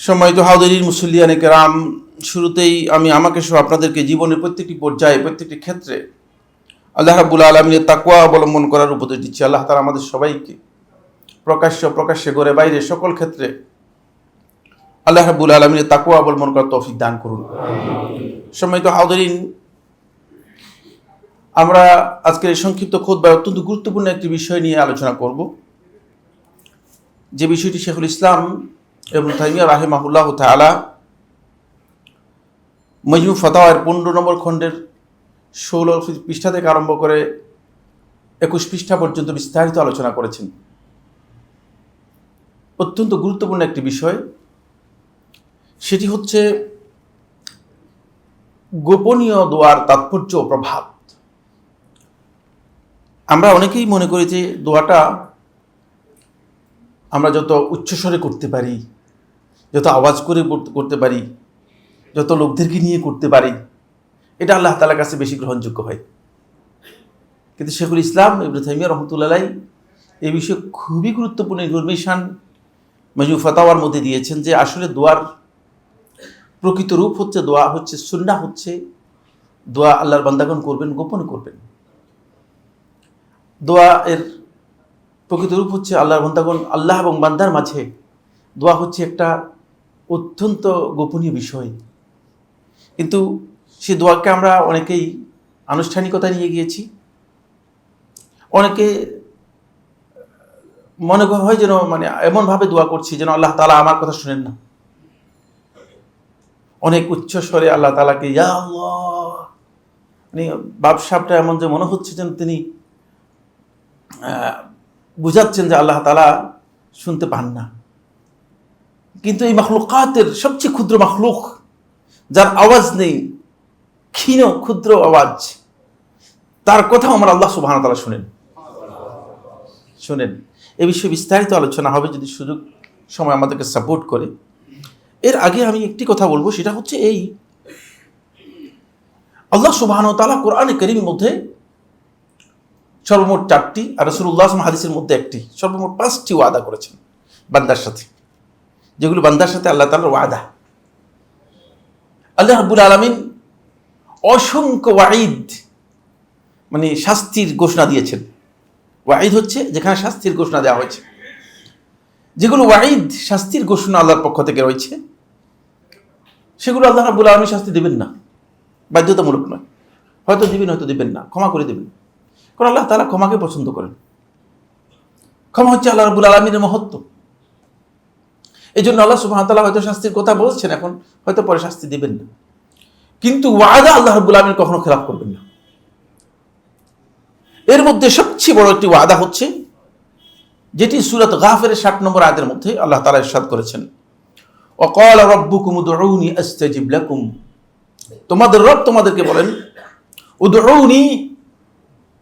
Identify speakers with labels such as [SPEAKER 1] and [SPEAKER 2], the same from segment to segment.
[SPEAKER 1] সম্মানিত হাজিরিন মুসল্লিয়ানে কেরাম, শুরুতেই আমি আমাকে সহ আপনাদেরকে জীবনের প্রত্যেকটি পর্যায়ে প্রত্যেকটি ক্ষেত্রে আল্লাহ রাব্বুল আলামিনের তাকওয়া অবলম্বন করার উপদেশ দিচ্ছি। আল্লাহ তাআলা আমাদের সবাইকে প্রকাশ্যে ঘরে বাইরে সকল ক্ষেত্রে আল্লাহ রাব্বুল আলামিনের তাকওয়া অবলম্বন করার তৌফিক দান করুন। সম্মানিত হাজিরিন, আমরা আজকের এই সংক্ষিপ্ত খুতবায় অত্যন্ত গুরুত্বপূর্ণ একটি বিষয় নিয়ে আলোচনা করব, যে বিষয়টি শেখুল ইসলাম ইবনে তাইমিয়া রাহিমাহুল্লাহ তাআলা মজমু ফাতাওয়ার 15 নম্বর খণ্ডের 16 পৃষ্ঠা থেকে আরম্ভ করে 21 পৃষ্ঠা পর্যন্ত বিস্তারিত আলোচনা করেছেন। অত্যন্ত গুরুত্বপূর্ণ একটি বিষয়, সেটি হচ্ছে গোপনীয় দোয়ার তাৎপর্য ও প্রভাব। আমরা অনেকেই মনে করি যে দোয়াটা আমরা যত উচ্চস্বরে করতে পারি, যত আওয়াজ করে করতে পারি, যত লোকদেরকে নিয়ে করতে পারি, এটা আল্লাহ তাআলার কাছে বেশি গ্রহণযোগ্য হয়। কিন্তু শেখুল ইসলাম ইবনে তাইমিয়া রাহমাতুল্লাহ আলাইহি এই বিষয়ে খুবই গুরুত্বপূর্ণ ইনফরমেশন মজমু ফাতাওয়ার মধ্যে দিয়েছেন, যে আসলে দোয়ার প্রকৃত রূপ হচ্ছে, দোয়া হচ্ছে সুন্নাহ, হচ্ছে দোয়া আল্লাহর বান্দাগণ করবেন, গোপন করবেন। দোয়া এর প্রকৃত রূপ হচ্ছে আল্লাহর বান্দাগণ, আল্লাহ এবং বান্দার মাঝে দোয়া হচ্ছে একটা অত্যন্ত গোপনীয় বিষয়। কিন্তু সে দোয়াকে আমরা অনেকেই আনুষ্ঠানিকতা নিয়ে গিয়েছি। অনেকে মনে হয় যেন এমনভাবে দোয়া করছি যেন আল্লাহ তাআলা আমার কথা শুনেন না। অনেক উচ্চ স্বরে আল্লাহ তাআলাকে ইয়া আল্লাহ, বাপসাবটা এমন যে মনে হচ্ছে যেন তিনি বুঝাচ্ছেন যে আল্লাহ তাআলা শুনতে পান না। কিন্তু এই মাখলুকাতের সবচেয়ে ক্ষুদ্র মাখলুক, যার আওয়াজ নেই, ক্ষীণ ক্ষুদ্র আওয়াজ, তার কথাও আমার আল্লাহ সুবহানাহু ওয়া তাআলা শুনেন। এ বিষয়ে বিস্তারিত আলোচনা হবে যদি সুযোগ সময় আমাদেরকে সাপোর্ট করে। এর আগে আমি একটি কথা বলবো, সেটা হচ্ছে এই আল্লাহ সুবহানাহু ওয়া তাআলা কোরআনে কারীমের মধ্যে সর্বমোট 4টি, আর রাসূলুল্লাহ সাল্লাল্লাহু আলাইহি হাদিসের মধ্যে একটি, সর্বমোট 5টি ওয়াদা করেছেন বান্দার সাথে, যেগুলো বান্দার সাথে আল্লাহ তাআলার ওয়াদা। আল্লাহ রাব্বুল আলামিন অসংখ্য ওয়াঈদ, শাস্তির ঘোষণা দিয়েছেন। ওয়াঈদ হচ্ছে যেখানে শাস্তির ঘোষণা দেওয়া হয়েছে। যেগুলো ওয়াঈদ, শাস্তির ঘোষণা আল্লাহর পক্ষ থেকে রয়েছে, সেগুলো আল্লাহ রাব্বুল আলামিন শাস্তি দেবেন না, বাধ্যতামূলক নয়। হয়তো দিবেন, হয়তো দিবেন না, ক্ষমা করে দেবেন। কারণ আল্লাহ তাআলা ক্ষমাকে পছন্দ করেন। ক্ষমা হচ্ছে আল্লাহ রাব্বুল আলামিনের মহত্ব। এই জন্য আল্লাহ সুবহানাহু ওয়া তাআলা হয়তো শাস্তির কথা বলছেন এখন, হয়তো পরে শাস্তি দিবেন না, কিন্তু ওয়াদা আল্লাহ রাব্বুল আলামিন কখনো খেলাফ করবেন না। এর মধ্যে সবচেয়ে বড় একটি ওয়াদা হচ্ছে, যেটি সূরাত গাফিরের 60 নম্বর আয়াতের মধ্যে আল্লাহ তাআলা ইরশাদ করেছেন, ওয়াকালা রাব্বুকুম উদউনি আস্তাজিব লাকুম। তোমাদের রব তোমাদেরকে বলেন, উদউনি,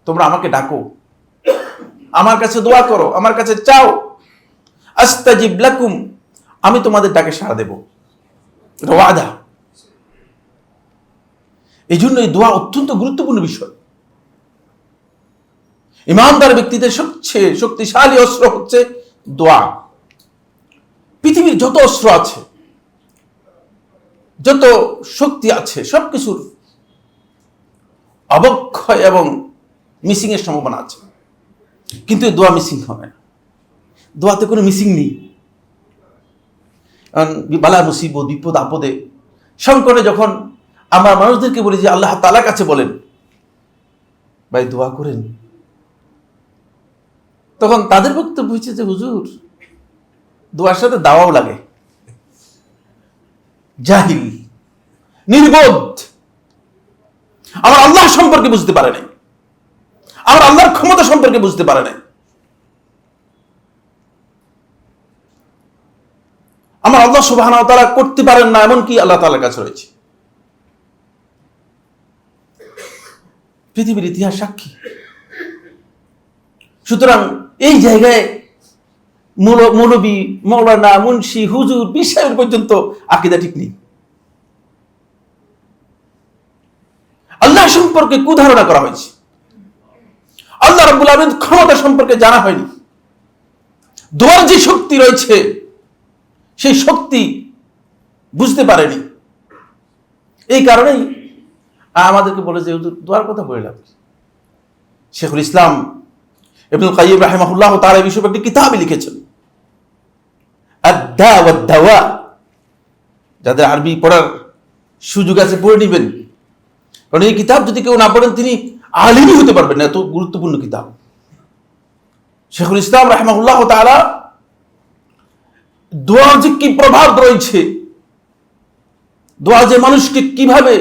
[SPEAKER 1] তোমরা আমাকে ডাকো, আমার কাছে দোয়া করো, আমার কাছে চাও, আস্তাজিব লাকুম, আমি তোমাদের ডাকে সাড়া দেব। এটা ওয়াদা। এই জন্য এই দোয়া অত্যন্ত গুরুত্বপূর্ণ বিষয়। ঈমানদার ব্যক্তিদের সবচেয়ে শক্তিশালী অস্ত্র হচ্ছে দোয়া। পৃথিবীর যত অস্ত্র আছে, যত শক্তি আছে, সবকিছুর অবক্ষয় এবং মিসিং এর সম্ভাবনা আছে, কিন্তু দোয়া মিসিং হবে না। দোয়াতে কোনো মিসিং নেই। বালা মুসিবত, বিপদ আপদে, সংকটে যখন আমরা মানুষদেরকে বলি যে আল্লাহ তাআলার কাছে বলেন, ভাই দোয়া করেন, তখন তাদের বক্তব্য হচ্ছে যে হুজুর, দোয়ার সাথে দাওয়াও লাগে। জাহিল, নির্বোধ, আমার আল্লাহ সম্পর্কে বুঝতে পারে নাই, আমার আল্লাহর ক্ষমতা সম্পর্কে বুঝতে পারে নাই, আমার আল্লাহ সুবহানাহু ওয়া তাআলা করতে পারেন না এমন কি আল্লাহ তাআলার কাছে রয়েছে। পৃথিবীর ইতিহাস সাক্ষী। সুতরাং এই জায়গায় মৌলবী, মৌলানা, মুন্সি, হুজুর, পীর সাহেব পর্যন্ত আকীদা ঠিক নেই। আল্লাহ সম্পর্কে কুধারণা করা হয়েছে, আল্লাহ রাব্বুল আলামিন ক্ষমতা সম্পর্কে জানা হয়নি। দোয়ার যে শক্তি রয়েছে, সেই শক্তি বুঝতে পারেনি। এই কারণেই আমাদেরকে বলে যে দোয়ার কথা বলে লাভ কি। শেখুল ইসলাম ইবনুল কাইয়্যিম রাহিমাহুল্লাহ তাআলা এই বিষয়ে একটি কিতাব লিখেছেন, আদ-দা ওয়াদ-দাওয়া। যাদের আরবি পড়ার সুযোগ আছে পড়ে নেবেন, কারণ এই কিতাব যদি কেউ না পড়েন তিনি আলিমই হতে পারবেন না, এত গুরুত্বপূর্ণ কিতাব। শেখুল ইসলাম রাহিমাহুল্লাহ তাআলা দোয়ার যে কি প্রভাব রয়েছে, দোয়া যে মানুষকে কিভাবে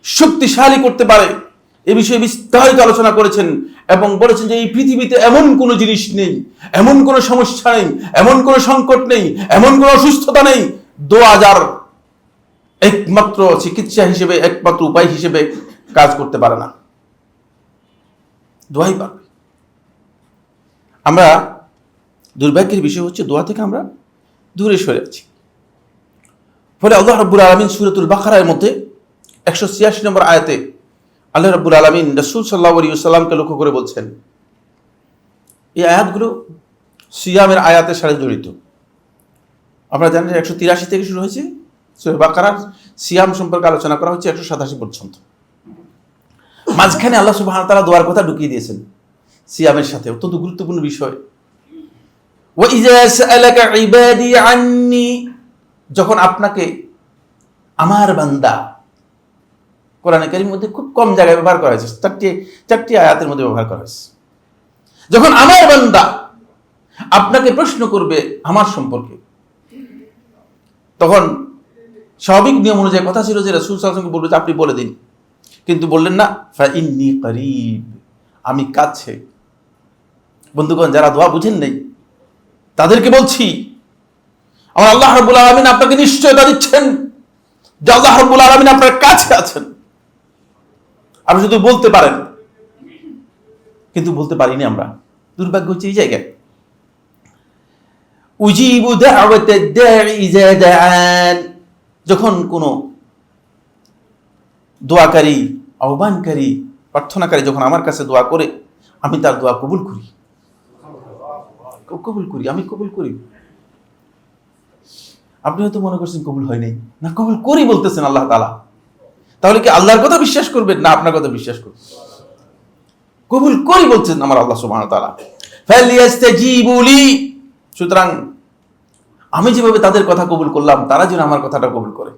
[SPEAKER 1] শক্তিশালী করতে পারে এ বিষয়ে বিস্তারিত আলোচনা করেছেন এবং বলেছেন যে এই পৃথিবীতে এমন কোনো জিনিস নেই, এমন কোনো সমস্যা নেই, এমন কোনো সংকট নেই, এমন কোনো অসুস্থতা নেই, দোয়া যার একমাত্র চিকিৎসা হিসেবে, একমাত্র উপায় হিসেবে কাজ করতে পারে না, দোয়াই পারবে। আমরা দুর্ভাগ্যের বিষয় হচ্ছে দোয়া থেকে আমরা দূরে সরে আছি। ফলে আল্লাহ রাব্বুল আলামিন সূরাতুল বাকারার মধ্যে 186 নম্বর আয়াতে আল্লাহ রাব্বুল আলামিন রাসূল সাল্লাল্লাহু আলাইহি ওয়াসাল্লামকে লক্ষ্য করে বলছেন, এই আয়াতগুলো সিয়ামের আয়াতের সাথে জড়িত। আপনারা জানেন 183 থেকে শুরু হয়েছে সূরা বাকারার সিয়াম সম্পর্কে আলোচনা করা হচ্ছে 187 পর্যন্ত। মাঝখানে আল্লাহ সুবহানাহু ওয়া তাআলা দোয়ার কথা ঢুকিয়ে দিয়েছেন সিয়ামের সাথে, অত্যন্ত গুরুত্বপূর্ণ বিষয়। ওয়া ইযা সাআলাকা ইবাদি আন্নী, যখন আপনাকে আমার বান্দা, কোরআনে কারীমের মধ্যে খুব কম জায়গায় ব্যবহার করা হয়েছে, চারটি আয়াতের মধ্যে ব্যবহার করা হয়েছে। যখন আমার বান্দা আপনাকে প্রশ্ন করবে আমার সম্পর্কে, তখন স্বাভাবিক নিয়ম অনুযায়ী কথা ছিল যে রাসূল সাল্লাল্লাহু আলাইহি ওয়াসাল্লামকে বলবে যে আপনি বলে দিন, কিন্তু বললেন না, ফা ইন্নী করিব, আমি কাছে। বন্ধুগণ, যারা দোয়া বুঝেন নেই তাদেরকে বলছি, আমার আল্লাহ রাব্বুল আলামিন আপনাকে নিশ্চয়তা দিচ্ছেন যে আল্লাহ রাব্বুল আলামিন আপনার কাছে আছেন। আপনি শুধু বলতে পারেন, কিন্তু বলতে পারিনি আমরা। দুর্ভাগ্য হচ্ছে এই জায়গায়। উজিবু দাওয়াতাদ দাঈ ইযা দাআন, যখন কোনো দোয়াকারী, আহ্বানকারী, প্রার্থনাকারী যখন আমার কাছে দোয়া করে, আমি তার দোয়া কবুল করি। আমি কবুল করি। আপনি হয়তো মনে করছেন কবুল হয় নাই, না কবুল করি বলতেছেন আল্লাহ তাআলা। তাহলে কি আল্লাহর কথা বিশ্বাস করবেন না আপনার কথা বিশ্বাস করবেন? কবুল করি বলছেন আমার আল্লাহ সুবহানাহু ওয়া তাআলা। ফালিয়াস্তাজিবু লি, সুতরাং আমি যেভাবে তাদের কথা কবুল করলাম তারা যেন আমার কথাটা কবুল করে।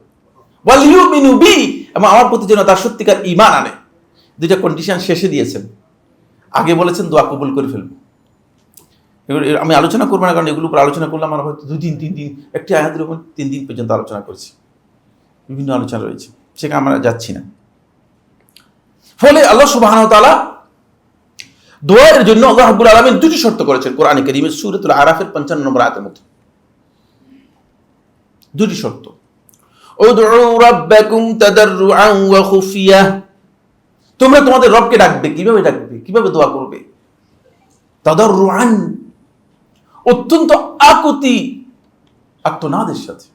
[SPEAKER 1] ওয়াল ইউমিনু বি, এবং আমার প্রতি যেন তার সত্যিকার ঈমান আনে। দুইটা কন্ডিশন শেষে দিয়েছেন। আগে বলেছেন দোয়া কবুল করে ফেলবো। আমি আলোচনা করবো না, কারণ এগুলোর উপর আলোচনা করলাম আমরা হয়তো 2 দিন 3 দিন, একটি আয়াতের উপর 3 দিন পর্যন্ত আলোচনা করছি, বিভিন্ন আলোচনা রয়েছে, সেখানে আমরা যাচ্ছি না। ফলে আল্লাহ সুবহানাহু ওয়া তাআলা দোয়ার জন্য আল্লাহ রাব্বুল আলামিন 2টি শর্ত করেছেন কোরআনে কারীমের সূরাতুল আরাফের 55 নম্বর আয়াতের মধ্যে। 2টি শর্ত। উদউ রাব্বাকুম তাদাররুআন ওয়া খুফিয়া, তোমরা তোমাদের রবকে ডাকবে। কিভাবে ডাকবে? কিভাবে দোয়া করবে? তাদাররুআন, অত্যন্ত আকুতি, আর্তনাদের সাথে,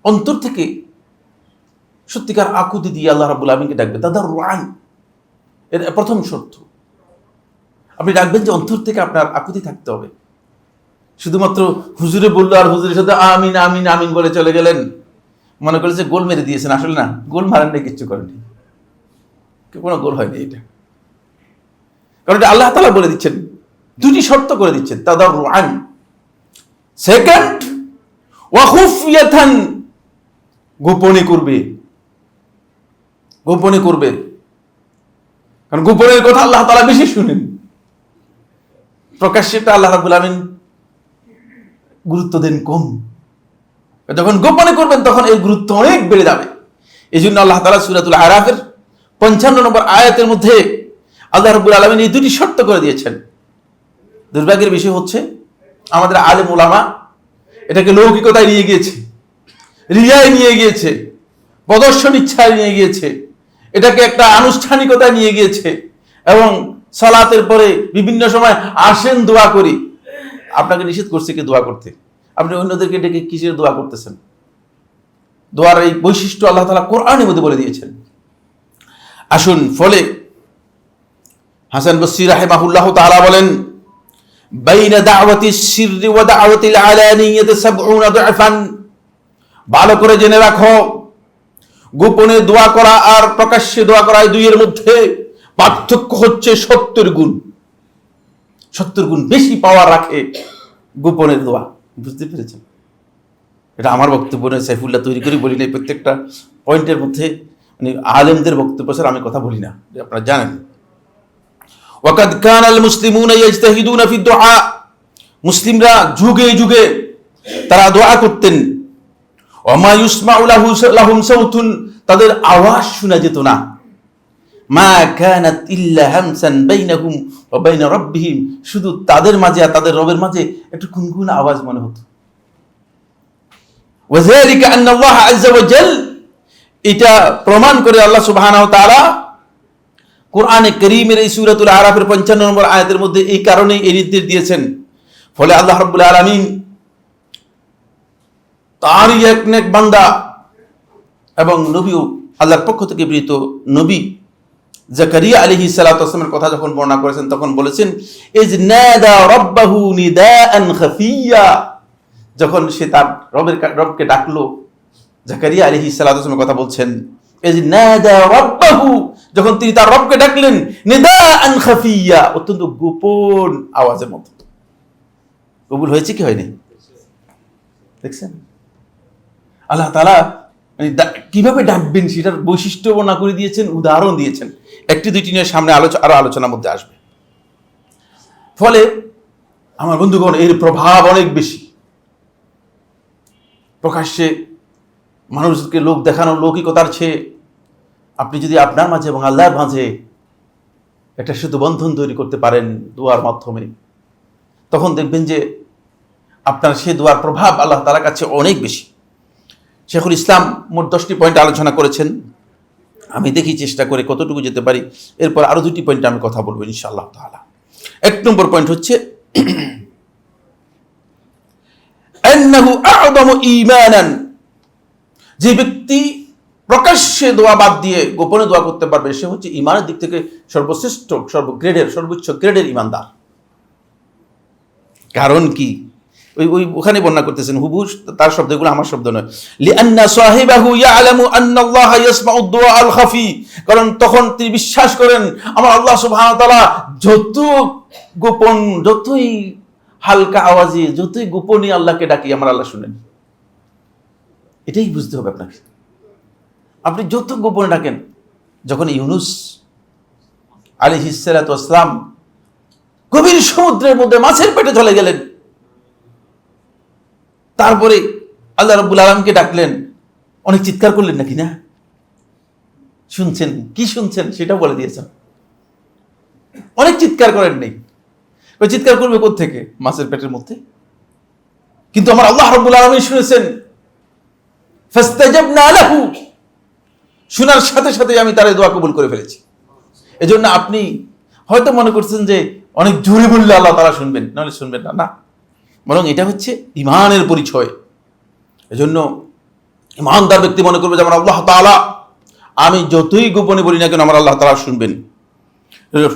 [SPEAKER 1] অন্তর থেকে সত্যিকার আকুতি দিয়ে আল্লাহ রাব্বুল আলামিনকে ডাকবে। তাদাররুআন, এর প্রথম শর্ত। আপনি ডাকবেন যে অন্তর থেকে আপনার আকুতি থাকতে হবে। শুধুমাত্র হুজুরে বললো আর হুজুরের সাথে আমিন আমিন আমিন বলে চলে গেলেন, মনে করলে যে গোল মেরে দিয়েছেন। আসলে না, গোল মারেন নাই, কিচ্ছু করেননি, কোনো গোল হয়নি এটা। কারণ এটা আল্লাহ তাআলা বলে দিচ্ছেন, 2টি শর্ত করে দিচ্ছেন। তাদাররুআন, সেকেন্ড ওয়া খুফিয়াতান, গোপনে করবে। গোপনে করবে, কারণ গোপনের কথা আল্লাহ তাআলা বেশি শুনেন, প্রকাশ্যেটা আল্লাহ রাব্বুল আলামিন গুরুত্ব দেন কম। যখন গোপনে করবেন তখন এর গুরুত্ব অনেক বেড়ে যাবে। এই জন্য আল্লাহ তাআলা সূরাতুল আরাফের 55 নম্বর আয়াতের মধ্যে আল্লাহ রাব্বুল আলামিন এই 2টি শর্ত করে দিয়েছেন। দুর্ভাগ্যের বিষয় হচ্ছে আমাদের আলেম ওলামা এটাকে লৌকিকতায় নিয়ে গিয়েছে, রিয়ায় নিয়ে গিয়েছে, প্রদর্শন ইচ্ছায় নিয়ে গিয়েছে, এটাকে একটা আনুষ্ঠানিকতায় নিয়ে গিয়েছে, এবং সালাতের পরে বিভিন্ন সময় আসেন দোয়া করি। আপনাকে নিষেধ করছে কি দোয়া করতে? আপনি অন্যদেরকে ডেকে কিসের দোয়া করতেছেন? দোয়ার এই বৈশিষ্ট্য আল্লাহ তাআলা কোরআনের মধ্যে বলে দিয়েছেন। আসুন, ফলে হাসান বসরি রাহিমাহুল্লাহু তাআলা বলেন, বাইনা দাওয়াতিস সিররি ওয়া দাওয়াতিল আলানিয়াতি 70 দুআফান, ভালো করে জেনে রাখো, গোপনে দোয়া করা আর প্রকাশ্যে দোয়া করা এই দুইয়ের মধ্যে পার্থক্য হচ্ছে 70 গুণ। 70 গুণ বেশি পাওয়ার রাখে গোপনের দোয়া। বুঝতে পেরেছেন? এটা আমার বক্তব্য নয়, সাইফুল্লাহ তৈরি করে বলি না। প্রত্যেকটা পয়েন্টের মধ্যে মানে আলেমদের বক্তব্য স্যার আমি কথা বলি না, আপনারা জানেন। ওয়াকাদ কানাল মুসলিমুনা ইয়াজতাহিদুনা ফি দুআ, মুসলিমরা যুগে যুগে তারা দোয়া করতেন। ওমা ইউসমাউ লাহুম সাউতুন, তাদের আওয়াজ শোনা যেত না। মা কানাত ইল্লা হামসান বাইনাহুম ওয়া বাইনা রাব্বিহিম, শুধু তাদের মাঝে আর তাদের রবের মাঝে একটু গুনগুন আওয়াজ মনে হতো। ওয়াযালিকা আন্না আল্লাহ আযজা ওয়া জাল, এটা প্রমাণ করে আল্লাহ সুবহানাহু ওয়া তাআলা কোরআনে কারীমের এই সূরাতুল আরাফের 55 নম্বর আয়াতের মধ্যে এই কারণেই এই নির্দেশ দিয়েছেন। ফলে আল্লাহ রাব্বুল আলামিন তারই এক নেক বান্দা এবং নবীও আল্লাহর পক্ষ থেকে প্রেরিত নবী জাকারিয়া আলাইহিস সালাতু ওয়াস সালামের কথা যখন বর্ণনা করেছেন তখন বলেছেন ইজ নাদা রাব্বাহু নিদাআন খাফিয়া, যখন সে তার রবকে ডাকলো। জাকারিয়া আলাইহিস সালাতু ওয়াস সালামের কথা বলছেন, ইজ নাদা রাব্বাহু, যখন তিনি তার রবকে ডাকলেন নিদাআন খাফিয়া, অত্যন্ত গোপন আওয়াজের মতো। কবুল হয়েছে কি হয়নি? দেখছেন আল্লাহ তাআলা কিভাবে ডাকবেন সেটার বৈশিষ্ট্য বর্ণনা করে দিয়েছেন, উদাহরণ দিয়েছেন। একটি দুইটি নিয়ে সামনে আরো আলোচনার মধ্যে আসবে। ফলে আমার বন্ধুগণ, এর প্রভাব অনেক বেশি। প্রকাশ্যে মানুষকে লোক দেখানো লৌকিকতার চেয়ে আপনি যদি আপনার মাঝে এবং আল্লাহর মাঝে একটা সেতু বন্ধন তৈরি করতে পারেন দোয়ার মাধ্যমে, তখন দেখবেন যে আপনার সে দোয়ার প্রভাব আল্লাহ তাআলার কাছে অনেক বেশি। শেখুল ইসলাম মোট 10টি পয়েন্ট আলোচনা করেছেন। আমি দেখি চেষ্টা করে কতটুকু যেতে পারি। এরপর আরো 2টি পয়েন্টে আমি কথা বলবো ইনশাআল্লাহ তাআলা। 1 নম্বর পয়েন্ট হচ্ছে আন্নাহু আ'যামু ঈমানান, যে ব্যক্তি প্রকাশ্যে দোয়া বাদ দিয়ে গোপনে দোয়া করতে পারবে সে হচ্ছে ঈমানের দিক থেকে সর্বশ্রেষ্ঠ, সর্বোচ্চ গ্রেডের ঈমানদার। কারণ কি? ওখানে বর্ণনা করতেছেন হুবহু তার শব্দগুলো, আমার শব্দ নয়। লিআন্না সাহিবাহু ইয়ালামু আন্না আল্লাহ ইয়াসমাউ দুআ আল খাফি, কারণ তখন তিনি বিশ্বাস করেন আমার আল্লাহ সুবহানাহু ওয়া তাআলা যত গোপন, যতই হালকা আওয়াজে, যতই গোপনে আল্লাহকে ডাকি আমার আল্লাহ শুনেন। এটাই বুঝতে হবে আপনাকে। আপনি যত গোপনে ডাকেন, যখন ইউনুস আলাইহিস সালাতু ওয়াস সালাম গভীর সমুদ্রের মধ্যে মাছের পেটে চলে গেলেন, তারপরে আল্লাহ রাব্বুল আলামিনকে ডাকলেন, অনেক চিৎকার করলেন নাকি না? শুনছেন কি শুনছেন সেটা বলে দিয়েছেন। অনেক চিৎকার করেন নেই। ওই চিৎকার করবে কোত্থেকে? মাছের পেটের মধ্যে। কিন্তু আমার আল্লাহ রাব্বুল আলামিন শুনেছেন, ফাস্তাজাবনা লাহু, শোনার সাথে সাথে আমি তার দোয়া কবুল করে ফেলেছি। এজন্য আপনি হয়তো মনে করছেন যে অনেক জোরে বললে আল্লাহ তাআলা শুনবেন, নাহলে শুনবেন না। না, বরং এটা হচ্ছে ঈমানের পরিচয়। এজন্য ঈমানদার ব্যক্তি মনে করবে যে আমার আল্লাহ তাআলা, আমি যতই গোপনে বলি না কেন আমার আল্লাহ তাআলা শুনবেন।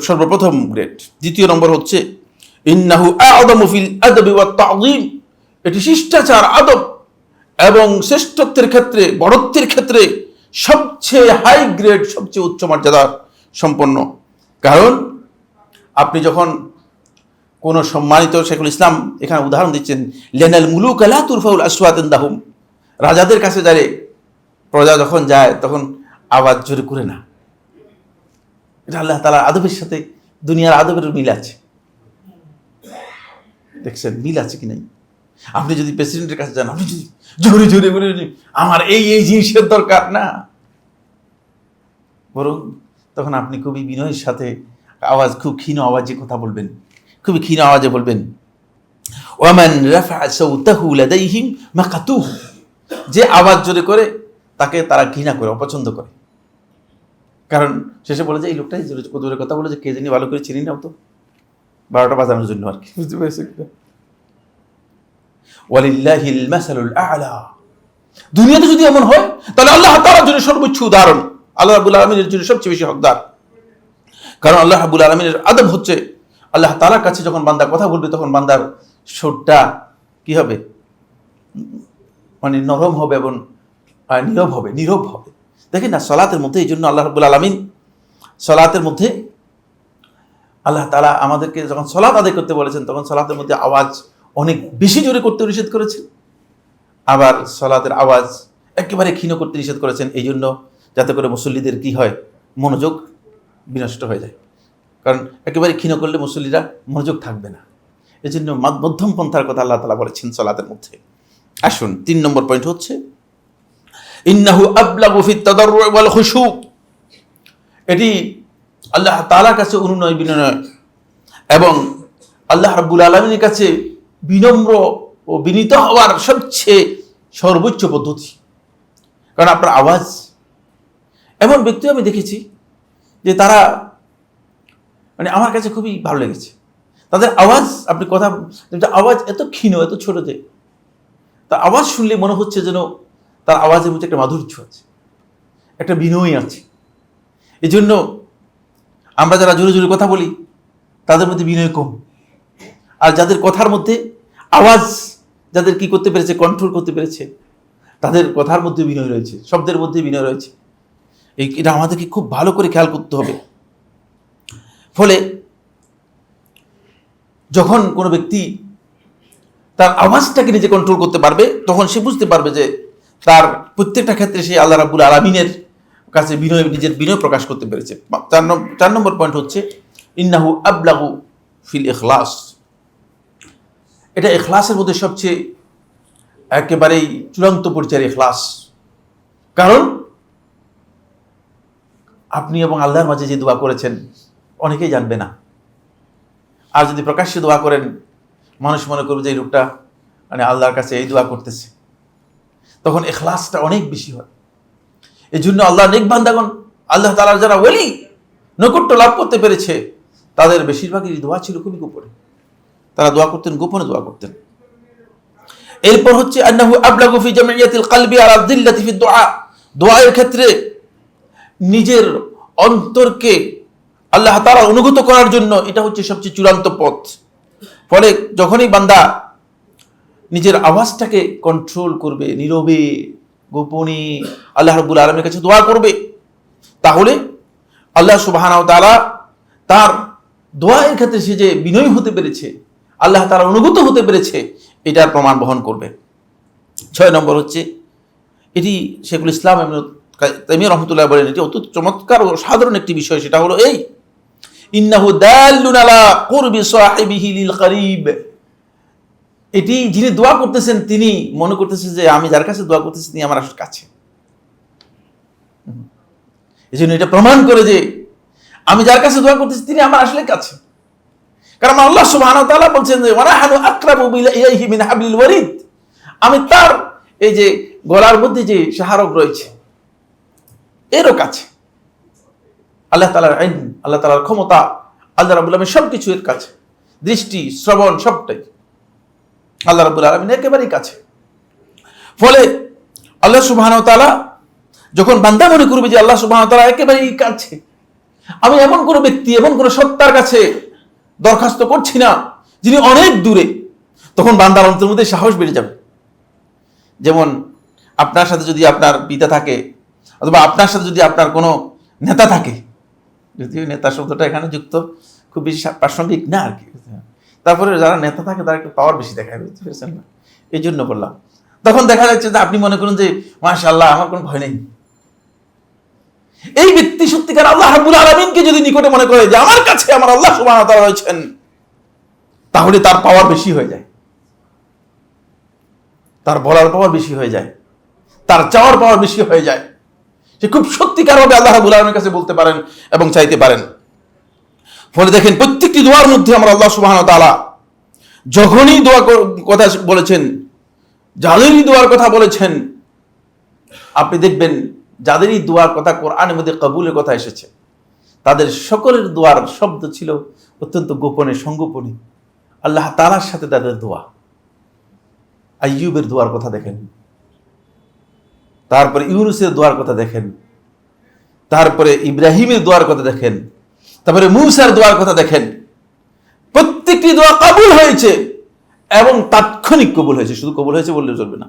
[SPEAKER 1] সর্বপ্রথম গ্রেড। 2 নম্বর হচ্ছে ইন্নাহু আ'যামু ফিল আদবি ওয়াত তা'যীম, এটি শিষ্টাচার, আদব এবং শ্রেষ্ঠত্বের ক্ষেত্রে, বড়ত্বের ক্ষেত্রে সবচেয়ে হাই গ্রেড, সবচেয়ে উচ্চ মর্যাদা সম্পন্ন। কারণ আপনি যখন কোন সম্মানিত, শেখুল ইসলাম এখানে উদাহরণ দিচ্ছেন, লিআনাল মুলুকা লা তুরফাউল আসওয়াত ইনদাহুম, রাজাদের কাছে যায় প্রজা যখন যায় তখন আওয়াজ জোরে করে না। এটা আল্লাহ তাআলার আদবের সাথে দুনিয়ার আদবের মিল আছে। দেখছেন মিল আছে কি নাই? আপনি যদি প্রেসিডেন্টের কাছে যান, আপনি যদি জোরে জোরে বলে আমার এই জিনিসের দরকার না, বরং তখন আপনি খুবই বিনয়ের সাথে আওয়াজ, খুব ক্ষীণ আওয়াজে কথা বলবেন, খুবই ক্ষীণ আওয়াজে বলবেন। ওয়ামান রাফা সাউতাহু লাদাইহিম মাকাতুহু, যে আওয়াজ জোরে করে তাকে তারা ঘৃণা করে, অপছন্দ করে। কারণ শেষে বলে যে এই লোকটাই জোরে কথা বলে যে কে জানি ভালো করে চিনি নাও তো, 12টা বাজানোর জন্য আর কি। বুঝতে পেরেছি? ওয়ালিল্লাহিল মাসালুল আ'লা, দুনিয়াতে যদি এমন হয় তাহলে আল্লাহ তাআলার জন্য সর্বোচ্চ উদাহরণ, আল্লাহ রাব্বুল আলামিনের জন্য সবচেয়ে বেশি হকদার। কারণ আল্লাহ রাব্বুল আলামিনের আদব হচ্ছে আল্লাহ তাআলার কাছে যখন বান্দা কথা বলবে তখন বান্দার সুরটা কি হবে? মানে নরম হবে এবং নীরব হবে। দেখেন না সালাতের মধ্যে, এই জন্য আল্লাহ রাব্বুল আলামিন সালাতের মধ্যে আল্লাহ তাআলা আমাদেরকে যখন সালাত আদায় করতে বলেছেন তখন সালাতের মধ্যে আওয়াজ অনেক বেশি জোরে করতে নিষেধ করেছেন, আবার সালাতের আওয়াজ একেবারে ক্ষীণ করতে নিষেধ করেছেন, এই জন্য যাতে করে মুসল্লিদের কি হয়, মনোযোগ বিনষ্ট হয়ে যায়। কারণ একেবারে ক্ষীণ করলে মুসল্লিরা মনোযোগ থাকবে না, এই জন্য মধ্যম পন্থার কথা আল্লাহ তাআলা বলেছেন সালাতের মধ্যে। আসুন 3 নম্বর পয়েন্ট হচ্ছে ইন্নাহু আবলাগু ফিত তাদাররু ওয়াল খুশু। এটি আল্লাহ তাআলার কাছে অনুনয় বিনয় এবং আল্লাহ রাব্বুল আলামিনের কাছে বিনম্র ও বিনীত হওয়ার সবচেয়ে সর্বোচ্চ পদ্ধতি। কারণ আপনার আওয়াজ, এমন ব্যক্তি আমি দেখেছি যে তারা মানে আমার কাছে খুবই ভালো লেগেছে, তাদের আওয়াজ, আপনি কথা আওয়াজ এত ক্ষীণ, এত ছোট যে তার আওয়াজ শুনলে মনে হচ্ছে যেন তার আওয়াজের মধ্যে একটা মাধুর্য আছে, একটা বিনয় আছে। এই জন্য আমরা যারা জোরে জোরে কথা বলি তাদের মধ্যে বিনয় কম, আর যাদের কথার মধ্যে আওয়াজ, যাদের কি করতে পেরেছে, কন্ট্রোল করতে পেরেছে, তাদের কথার মধ্যে বিনয় রয়েছে, শব্দের মধ্যে বিনয় রয়েছে। এটা আমাদেরকে খুব ভালো করে খেয়াল করতে হবে। ফলে যখন কোনো ব্যক্তি তার আওয়াজটাকে নিজে কন্ট্রোল করতে পারবে তখন সে বুঝতে পারবে যে তার প্রত্যেকটা ক্ষেত্রে সে আল্লাহ রাব্বুল আলামিনের কাছে বিনয়, নিজের বিনয় প্রকাশ করতে পেরেছে। 4 নম্বর পয়েন্ট হচ্ছে ইন্নাহু আবলাগু ফিল ইখলাস। এটা ইখলাসের মধ্যে সবচেয়ে একেবারেই চূড়ান্ত পর্যায়ের ইখলাস। কারণ আপনি এবং আল্লাহর মাঝে যে দোয়া করেছেন অনেকেই জানবে না, আর যদি প্রকাশ্যে দোয়া করেন মানুষ মনে করবে যে এই লোকটা মানে আল্লাহর কাছে এই দোয়া করতেছে, তখন ইখলাসটা অনেক বেশি হয়। এই জন্য আল্লাহ নেক বান্দাগণ, আল্লাহ তাআলার যারা ওলি, নৈকট্য লাভ করতে পেরেছে, তাদের বেশিরভাগই দোয়া ছিল খুবই গোপনে, তারা দোয়া করতেন, গোপনে দোয়া করতেন। এরপর হচ্ছে আন্নাহু আবলাগু ফি জামিয়াতিল কলবি আলা যিল্লাতি ফি দুআ। দোয়ার ক্ষেত্রে নিজের অন্তরকে আল্লাহ তাআলা অনুগত করার জন্য এটা হচ্ছে সবচেয়ে চূড়ান্ত পথ। ফলে যখনই বান্দা নিজের আওয়াজটাকে কন্ট্রোল করবে, নীরবে গোপনে আল্লাহ রাব্বুল আলামিনের কাছে দোয়া করবে, তাহলে আল্লাহ সুবহানাহু ওয়া তাআলা তার দোয়ার ক্ষেত্রে সে যে বিনয়ী হতে পেরেছে, আল্লাহ তাআলা অনুগত হতে পেরেছে, এটার প্রমাণ বহন করবে। 6 নম্বর হচ্ছে, এটি শেখুল ইসলাম ইবনে তাইমিয়া রাহমাতুল্লাহ বলেন, এটি অত্যন্ত চমৎকার ও সাধারণ একটি বিষয়। সেটা হলো এই ইন্নাহু দাল্লুন আলা কুরবি সাহিবিহি লিল করিব। এটি যিনি দোয়া করতেছেন তিনি মনে করতেছেন যে আমি যার কাছে দোয়া করতেছি তিনি আমার আসলে কাছে। এই জন্য এটা প্রমাণ করে যে আমি যার কাছে দোয়া করতেছি তিনি আমার আসলে কাছে। কারণ আল্লাহ সুবহানাহু ওয়া তাআলা বলছেন যে ওয়ানাহানু আকরাবু ইলাইহি মিন হাবলিল ওয়ারিদ। আমি তার এই যে গলার মধ্যে যে শাহরগ রয়েছে এরও কাছে। আল্লাহ তাআলার ইলম, আল্লাহ তাআলার ক্ষমতা, আল্লাহ রাব্বুল আলামিন সবকিছু এর কাছে, দৃষ্টি, শ্রবণ সবটাই আল্লাহ রাব্বুল আলামিন একেবারেই কাছে। ফলে আল্লাহ সুবহানাহু ওয়া তাআলা যখন বান্দা মনে করবে যে আল্লাহ সুবহানাহু ওয়া তাআলা একেবারেই কাছে, আমি এমন কোনো ব্যক্তি, এমন কোনো সত্তার কাছে দরখাস্ত করছি না যিনি অনেক দূরে, তখন বান্দার অন্তরের মধ্যে সাহস বেড়ে যাবে। যেমন আপনার সাথে যদি আপনার পিতা থাকে, অথবা আপনার সাথে যদি আপনার কোনো নেতা থাকে, যদিও নেতা শব্দটা এখানে যুক্ত খুব বেশি প্রাসঙ্গিক না আর কি, তারপরে যারা নেতা থাকে তারা একটু পাওয়ার বেশি দেখায়, বুঝতে পেরেছেন না, এই জন্য বললাম। তখন দেখা যাচ্ছে যে আপনি মনে করুন যে মাশাআল্লাহ আমার কোনো ভয় নেই। এই ব্যক্তি সত্যিকার আল্লাহ রাব্বুল আলামিনকে যদি নিকটে মনে করে যে আমার কাছে আমার আল্লাহ সুবহানাহু ওয়া তাআলা রয়েছেন, তাহলে তার পাওয়ার বেশি হয়ে যায়, তার বলার পাওয়ার বেশি হয়ে যায়, তার চাওয়ার পাওয়ার বেশি হয়ে যায়। সে খুব সত্যিকারভাবে আল্লাহ রাব্বুল আলামিনের কাছে বলতে পারেন এবং চাইতে পারেন। ফলে দেখেন প্রত্যেকটি দোয়ার মধ্যে আমরা আল্লাহ সুবহানাহু ওয়া তাআলা যখনই দোয়া কথা বলেছেন, যাদেরই দোয়ার কথা বলেছেন, আপনি দেখবেন যাদেরই দোয়ার কথা কোরআনের মধ্যে কবুলের কথা এসেছে, তাদের সকলের দোয়ার শব্দ ছিল অত্যন্ত গোপনে, সংগোপনে, আল্লাহ তাআলার সাথে তাদের দোয়া। আইয়ুবের দোয়ার কথা দেখেন, তারপরে ইউনুসের দোয়ার কথা দেখেন, তারপরে ইব্রাহিমের দোয়ার কথা দেখেন, তারপরে মূসার দোয়ার কথা দেখেন। প্রত্যেকটি দোয়া কবুল হয়েছে এবং তাৎক্ষণিক কবুল হয়েছে, শুধু কবুল হয়েছে বললে চলবে না,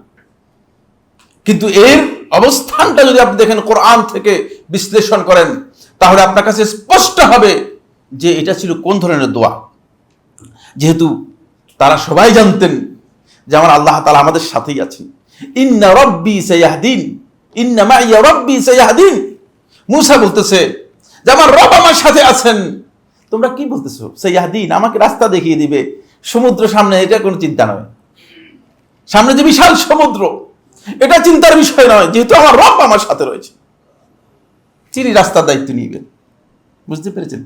[SPEAKER 1] কিন্তু এর অবস্থানটা যদি আপনি দেখেন কোরআন থেকে বিশ্লেষণ করেন, তাহলে আপনার কাছে স্পষ্ট হবে যে এটা ছিল কোন ধরনের দোয়া। যেহেতু তারা সবাই জানতেন যে আমার আল্লাহ তাআলা আমাদের সাথেই আছেন। ইন্না রাব্বি সায়াহদিন, ইন্না মাইয়া রাব্বি সায়াহদিন। মুসা বলতেছে যে আমার রব আমার সাথে আছেন। তোমরা কি বলতেছো? সায়াহদিন, আমাকে রাস্তা দেখিয়ে দিবে। সমুদ্র সামনে, এটা কোনো চিন্তা নয়। সামনে যে বিশাল সমুদ্র, এটা চিন্তার বিষয় নয়, যেহেতু আমার রব আমার সাথে রয়েছে, তিনি রাস্তার দায়িত্ব নিবেন। বুঝতে পেরেছেন?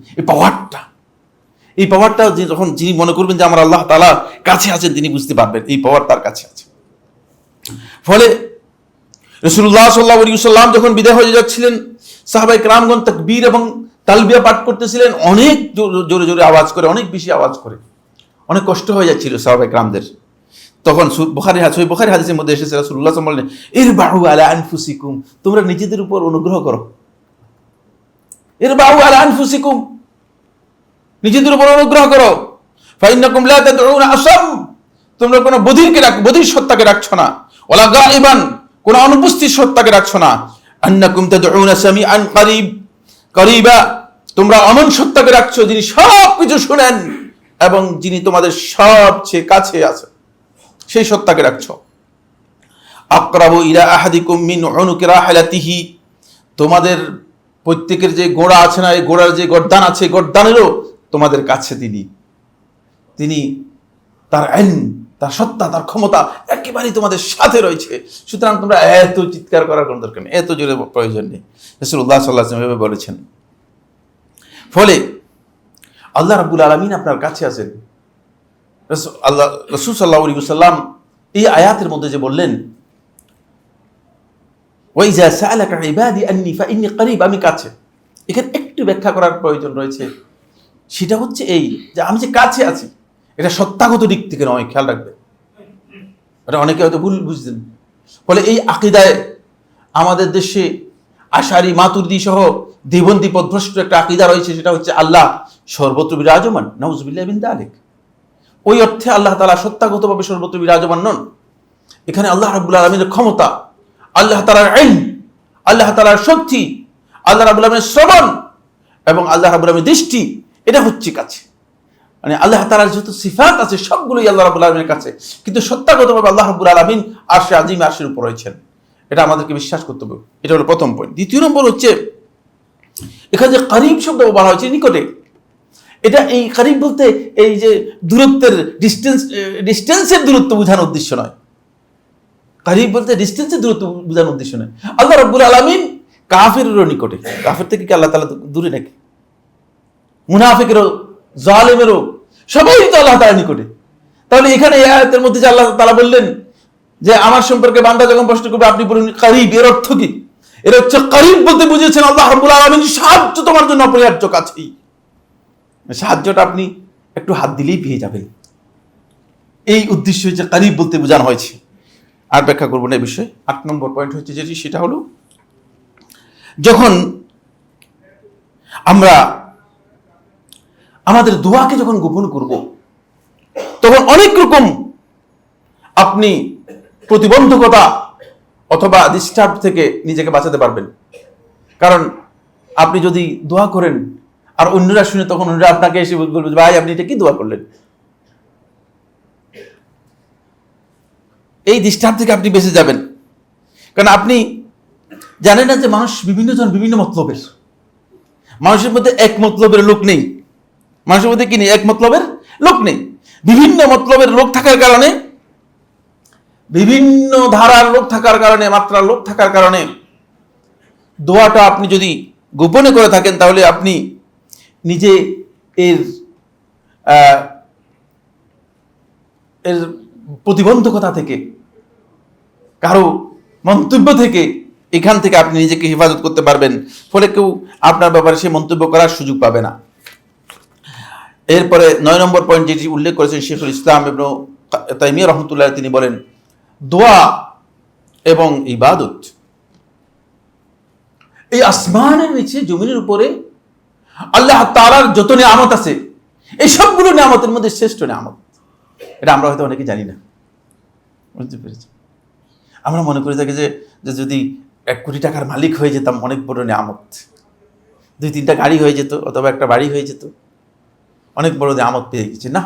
[SPEAKER 1] এই পাওয়ারটা যখন যিনি মনে করবেন যে আমার আল্লাহ তাআলা কাছে আছেন, তিনি বুঝতে পারবেন এই পাওয়ার তার কাছে আছে। ফলে রাসূলুল্লাহ সাল্লাল্লাহু আলাইহি ওয়াসাল্লাম যখন বিদায় হয়ে যাচ্ছিলেন, সাহাবায়ে কেরামগণ তাকবীর এবং তালবিয়া পাঠ করতেছিলেন অনেক জোরে জোরে আওয়াজ করে, অনেক বেশি আওয়াজ করে। অনেক কষ্ট হয়ে যাচ্ছিল সাহাবায়ে কেরামদের। তখন বুখারী হাদিসের মধ্যে এসেছে রাসূলুল্লাহ সাল্লাল্লাহু আলাইহি ওয়াসাল্লাম বললেন, ইরবাউ আলা আনফুসিকুম, তোমরা নিজেদের উপর অনুগ্রহ করো। ইরবাউ আলা আনফুসিকুম, নিজেদের উপর অনুগ্রহ করো। ফাইন্নাকুম লা তাদউনা আসাম, তোমরা কোনো বধির সত্তাকে ডাকছো না। ওয়ালা গায়বান, কোন অনুপস্থিত সত্তাকে ডাকছো না। আন্নাকুম তাদউনা সামিআন করিবা, তোমরা এমন সত্তাকে ডাকছো যিনি সব কিছু শুনেন এবং যিনি তোমাদের সবচেয়ে কাছে আছেন, সেই সত্তাকে ডাকছো। আকরাবু ইলা আহাদিকুম মিন উনুকি রাহিলাতিহি, তোমাদের প্রত্যেকের যে গোড়া আছে না, এই গোড়ার যে গর্দান আছে, গর্দানেরও তোমাদের কাছে তিনি তার আইন, তার সত্তা, তার ক্ষমতা একেবারেই তোমাদের সাথে রয়েছে। সুতরাং তোমরা এত চিৎকার করার কোনো দরকার নেই, এত জোরে প্রয়োজন নেই। রাসূলুল্লাহ সাল্লাল্লাহু আলাইহি ওয়াসাল্লাম বলেছেন। ফলে আল্লাহ রাব্বুল আলামিন আপনার কাছে আছেন। রাসূল সাল্লাল্লাহু আলাইহি ওয়াসাল্লাম এই আয়াতের মধ্যে যে বললেন, ওয়াইজা সাআলাকা ইবাদি আন্নী ফাইন্নী করিব, আমি কাছে, এখানে একটু ব্যাখ্যা করার প্রয়োজন রয়েছে। সেটা হচ্ছে এই যে আমি যে কাছে আছি, এটা সত্তাগত দিক থেকে নয়, খেয়াল রাখবেন। এটা অনেকে হয়তো ভুল বুঝতেন। ফলে এই আকীদায় আমাদের দেশে আশারি, মাতুরিদি সহ দেবন্দী পথভ্রষ্ট একটা আকীদা রয়েছে, সেটা হচ্ছে আল্লাহ সর্বত্র বিরাজমান। নাউযুবিল্লাহি মিন যালিক। ওই অর্থে আল্লাহ তাআলা সত্তাগতভাবে সর্বত্র বিরাজমান নন। এখানে আল্লাহ রাব্বুল আলামিনের ক্ষমতা, আল্লাহ তাআলার ইলম, আল্লাহ তাআলার শক্তি, আল্লাহ রাব্বুল আলামিনের শ্রবণ এবং আল্লাহ রাব্বুল আলামিনের দৃষ্টি, এটা হচ্ছে কাছে। মানে আল্লাহ তাআলার যত সিফাত আছে সবগুলোই আল্লাহ রাব্বুল আলামিনের কাছে, কিন্তু সত্তাগতভাবে আল্লাহ রাব্বুল আলামিন আরশে আজিম, আরশের উপর রয়েছেন। এটা আমাদেরকে বিশ্বাস করতে হবে। এটা হলো প্রথম পয়েন্ট। দ্বিতীয় নম্বর হচ্ছে এখানে যে করিব শব্দ বলা হয়েছে, নিকটে, এটা এই করিব বলতে এই যে দূরত্বের ডিস্টেন্সের দূরত্ব বোঝানোর উদ্দেশ্য নয়। করিব বলতে ডিস্টেন্সের দূরত্ব বোঝানোর উদ্দেশ্য নয়। আল্লাহ রাব্বুল আলামিন কাফিরেরও নিকটে। কাফির থেকে কি আল্লাহ তাআলা দূরে নাকি? মুনাফিকেরও, জালেমেরও, সবাই তো আল্লাহ তাআলার নিকটে। তাহলে এখানে এই আয়াতের মধ্যে যে আল্লাহ তাআলা বললেন যে আমার সম্পর্কে বান্দা যখন প্রশ্ন করবে আপনি বলুন করিব, এর অর্থ কি? এর হচ্ছে করিব বলতে বুঝিয়েছেন আল্লাহ রাব্বুল আলামিন সাহায্য তোমার জন্য অপরিহার্য, কাছেই। সাহায্যটা আপনি একটু হাত দিলেই পেয়ে যাবেন, এই উদ্দেশ্য হচ্ছে করিব বলতে বোঝানো হয়েছে। আর ব্যাখ্যা করবো না এই বিষয়ে। 8 নম্বর পয়েন্ট হচ্ছে যেটি, সেটা হলো যখন আমরা আমাদের দোয়াকে যখন গোপন করব, তখন অনেক রকম আপনি প্রতিবন্ধকতা অথবা ডিস্টার্ব থেকে নিজেকে বাঁচাতে পারবেন। কারণ আপনি যদি দোয়া করেন আর অন্যরা শুনে, তখন অন্যরা আপনাকে এসে বলবে, ভাই আপনি এটা কি দোয়া করলেন? এই ডিস্টার্ব থেকে আপনি বেঁচে যাবেন। কারণ আপনি জানেন না যে মানুষ বিভিন্ন জন বিভিন্ন মতলবের, মানুষের মধ্যে এক মতলবের লোক নেই। মানুষের মধ্যে কি নেই? এক মতলবের লোক নেই। বিভিন্ন মতলবের লোক থাকার কারণে, বিভিন্ন ধারার লোক থাকার কারণে, মাত্রার লোক থাকার কারণে দোয়াটা আপনি যদি গোপনে করে থাকেন, তাহলে আপনি নিজে এর প্রতিবন্ধকতা থেকে, কারো মন্তব্য থেকে, এখান থেকে আপনি নিজেকে হেফাজত করতে পারবেন। ফলে কেউ আপনার ব্যাপারে সে মন্তব্য করার সুযোগ পাবে না। এরপরে 9 নম্বর পয়েন্ট যেটি উল্লেখ করেছেন শেখুল ইসলাম ইবনে তাইমিয়া রাহমাতুল্লাহ, তিনি বলেন দোয়া এবং ইবাদত এই আসমানের নিচে জমিনের উপরে আল্লাহ তাআলার যত নিয়ামত আছে, এই সবগুলো নিয়ামতের মধ্যে শ্রেষ্ঠ নিয়ামত। এটা আমরা হয়তো অনেকে জানি না। বুঝতে পেরেছি? আমরা মনে করে থাকি যে যে যদি 1 কোটি টাকার মালিক হয়ে যেতাম, অনেক বড় নিয়ামত, 2-3টা গাড়ি হয়ে যেত, অথবা একটা বাড়ি হয়ে যেত, অনেক বড় নিয়ামত পেয়ে গেছে। না,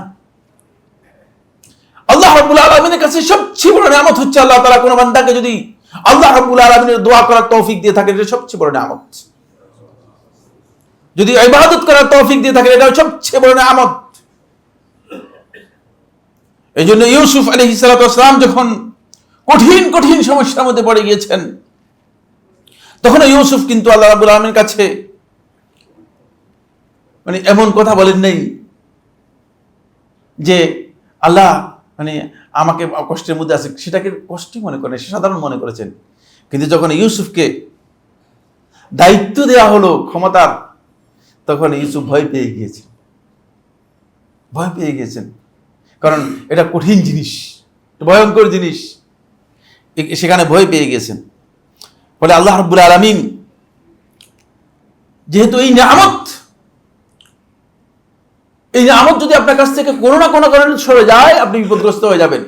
[SPEAKER 1] আল্লাহ রাব্বুল আলামিনের কাছে সবচেয়ে বড় নিয়ামত হচ্ছে আল্লাহ তাআলা কোন বান্দাকে যদি আল্লাহ রাব্বুল আলামিনের দোয়া করার তৌফিক দিয়ে থাকেন, এটা সবচেয়ে বড় নিয়ামত। যদি ইবাদত করার তৌফিক দিয়ে থাকেন, এটা সবচেয়ে বড় নিয়ামত। এই জন্য ইউসুফ আলাইহিস সালাতু ওয়াস সালাম যখন কঠিন কঠিন সমস্যার মধ্যে পড়ে গিয়েছেন, তখন ইউসুফ কিন্তু আল্লাহ রাব্বুল আলামিনের কাছে মানে এমন কথা বলেন নাই যে আল্লাহ মানে আমাকে কষ্টের মধ্যে আছে, সেটাকে কষ্টই মনে করেন, সে সাধারণ মনে করেছেন। কিন্তু যখন ইউসুফকে দায়িত্ব দেওয়া হলো ক্ষমতার, তখন ইউসুফ ভয় পেয়ে গিয়েছেন। কারণ এটা কঠিন জিনিস, ভয়ঙ্কর জিনিস, সেখানে ভয় পেয়ে গিয়েছেন। ফলে আল্লাহ রাব্বুল আলামিন যেহেতু এই নিয়ামত যদি আপনার কাছ থেকে কোনো না কোনো কারণে সরে যায়, আপনি বিপদগ্রস্ত হয়ে যাবেন।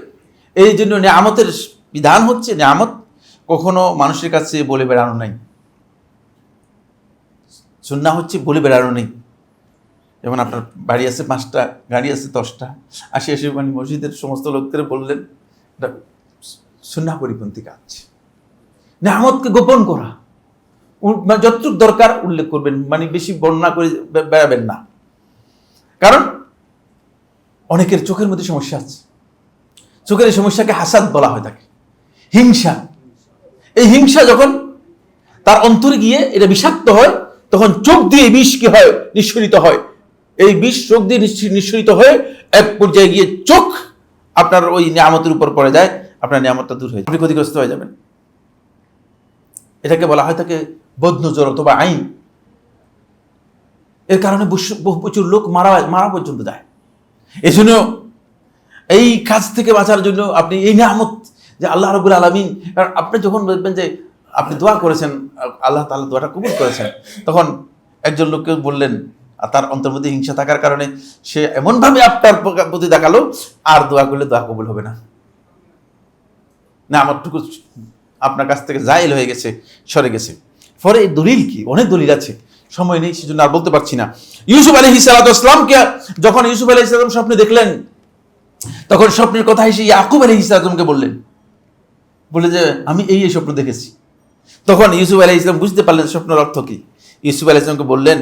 [SPEAKER 1] এই জন্য নিয়ামতের বিধান হচ্ছে, নিয়ামত কখনো মানুষের কাছে বলে বেড়ানো নাই। সুন্নাহ হচ্ছে বলে বেড়ানো নেই। যেমন আপনার বাড়ি আছে 5টা, গাড়ি আছে 10টা, আসে মানে মসজিদের সমস্ত লোকদের বললেন, এটা সুন্নাহ পরিপন্থী কাজ। নিয়ামতকে গোপন করা, যতটুকু দরকার উল্লেখ করবেন, মানে বেশি বর্ণনা করে বেড়াবেন না। কারণ অনেকের চোখের মধ্যে সমস্যা আছে, চোখের এই সমস্যাকে হাসাদ বলা হয়, থাকে হিংসা। এই হিংসা যখন তার অন্তরে গিয়ে এটা বিষাক্ত হয়, তখন চোখ দিয়ে বিষ কি হয়, নিঃসরিত হয়। এই বিষ চোখ দিয়ে নিঃসরিত হয়ে এক পর্যায়ে গিয়ে চোখ আপনার ওই নিয়ামতের উপর পড়ে যায়, আপনার নিয়ামতটা দূর হয়ে যায়, আপনি ক্ষতিগ্রস্ত হয়ে যাবেন। এটাকে বলা হয় থাকে বদনজর অথবা আইন। এর কারণে প্রচুর লোক মারা পর্যন্ত যায়। এই জন্য এই কাজ থেকে বাঁচার জন্য আপনি এই নিয়ামত যে আল্লাহ রাব্বুল আলামিন, আপনি যখন বলবেন যে আপনি দোয়া করেছেন, আল্লাহ তাআলা দোয়াটা কবুল করেছেন, তখন একজন লোককে বললেন, আর তার অন্তর মধ্যে হিংসা থাকার কারণে সে এমনভাবে আপনার প্রতি দেখালো, আর দোয়া করলে দোয়া কবুল হবে না, আমারটুকু আপনার কাছ থেকে জায়েল হয়ে গেছে, সরে গেছে। ফলে এই দলিল কি, অনেক দলিল আছে, সময় নেই, সেজন্য আর বলতে পারছি না। ইউসুফ আলাইহিস সালাতু ওয়াস সালামকে যখন ইউসুফ আলাইহিস সালাম স্বপ্নে দেখলেন, তখন স্বপ্নের কথা এসে ইয়াকুব আলাইহিস সালামকে বললেন, বলে যে আমি এই স্বপ্ন দেখেছি। তখন ইউসুফ আলাইহিস সালাম বুঝতে পারলেন স্বপ্নের অর্থ কি। ইউসুফ আলাইহিস সালামকে বললেন,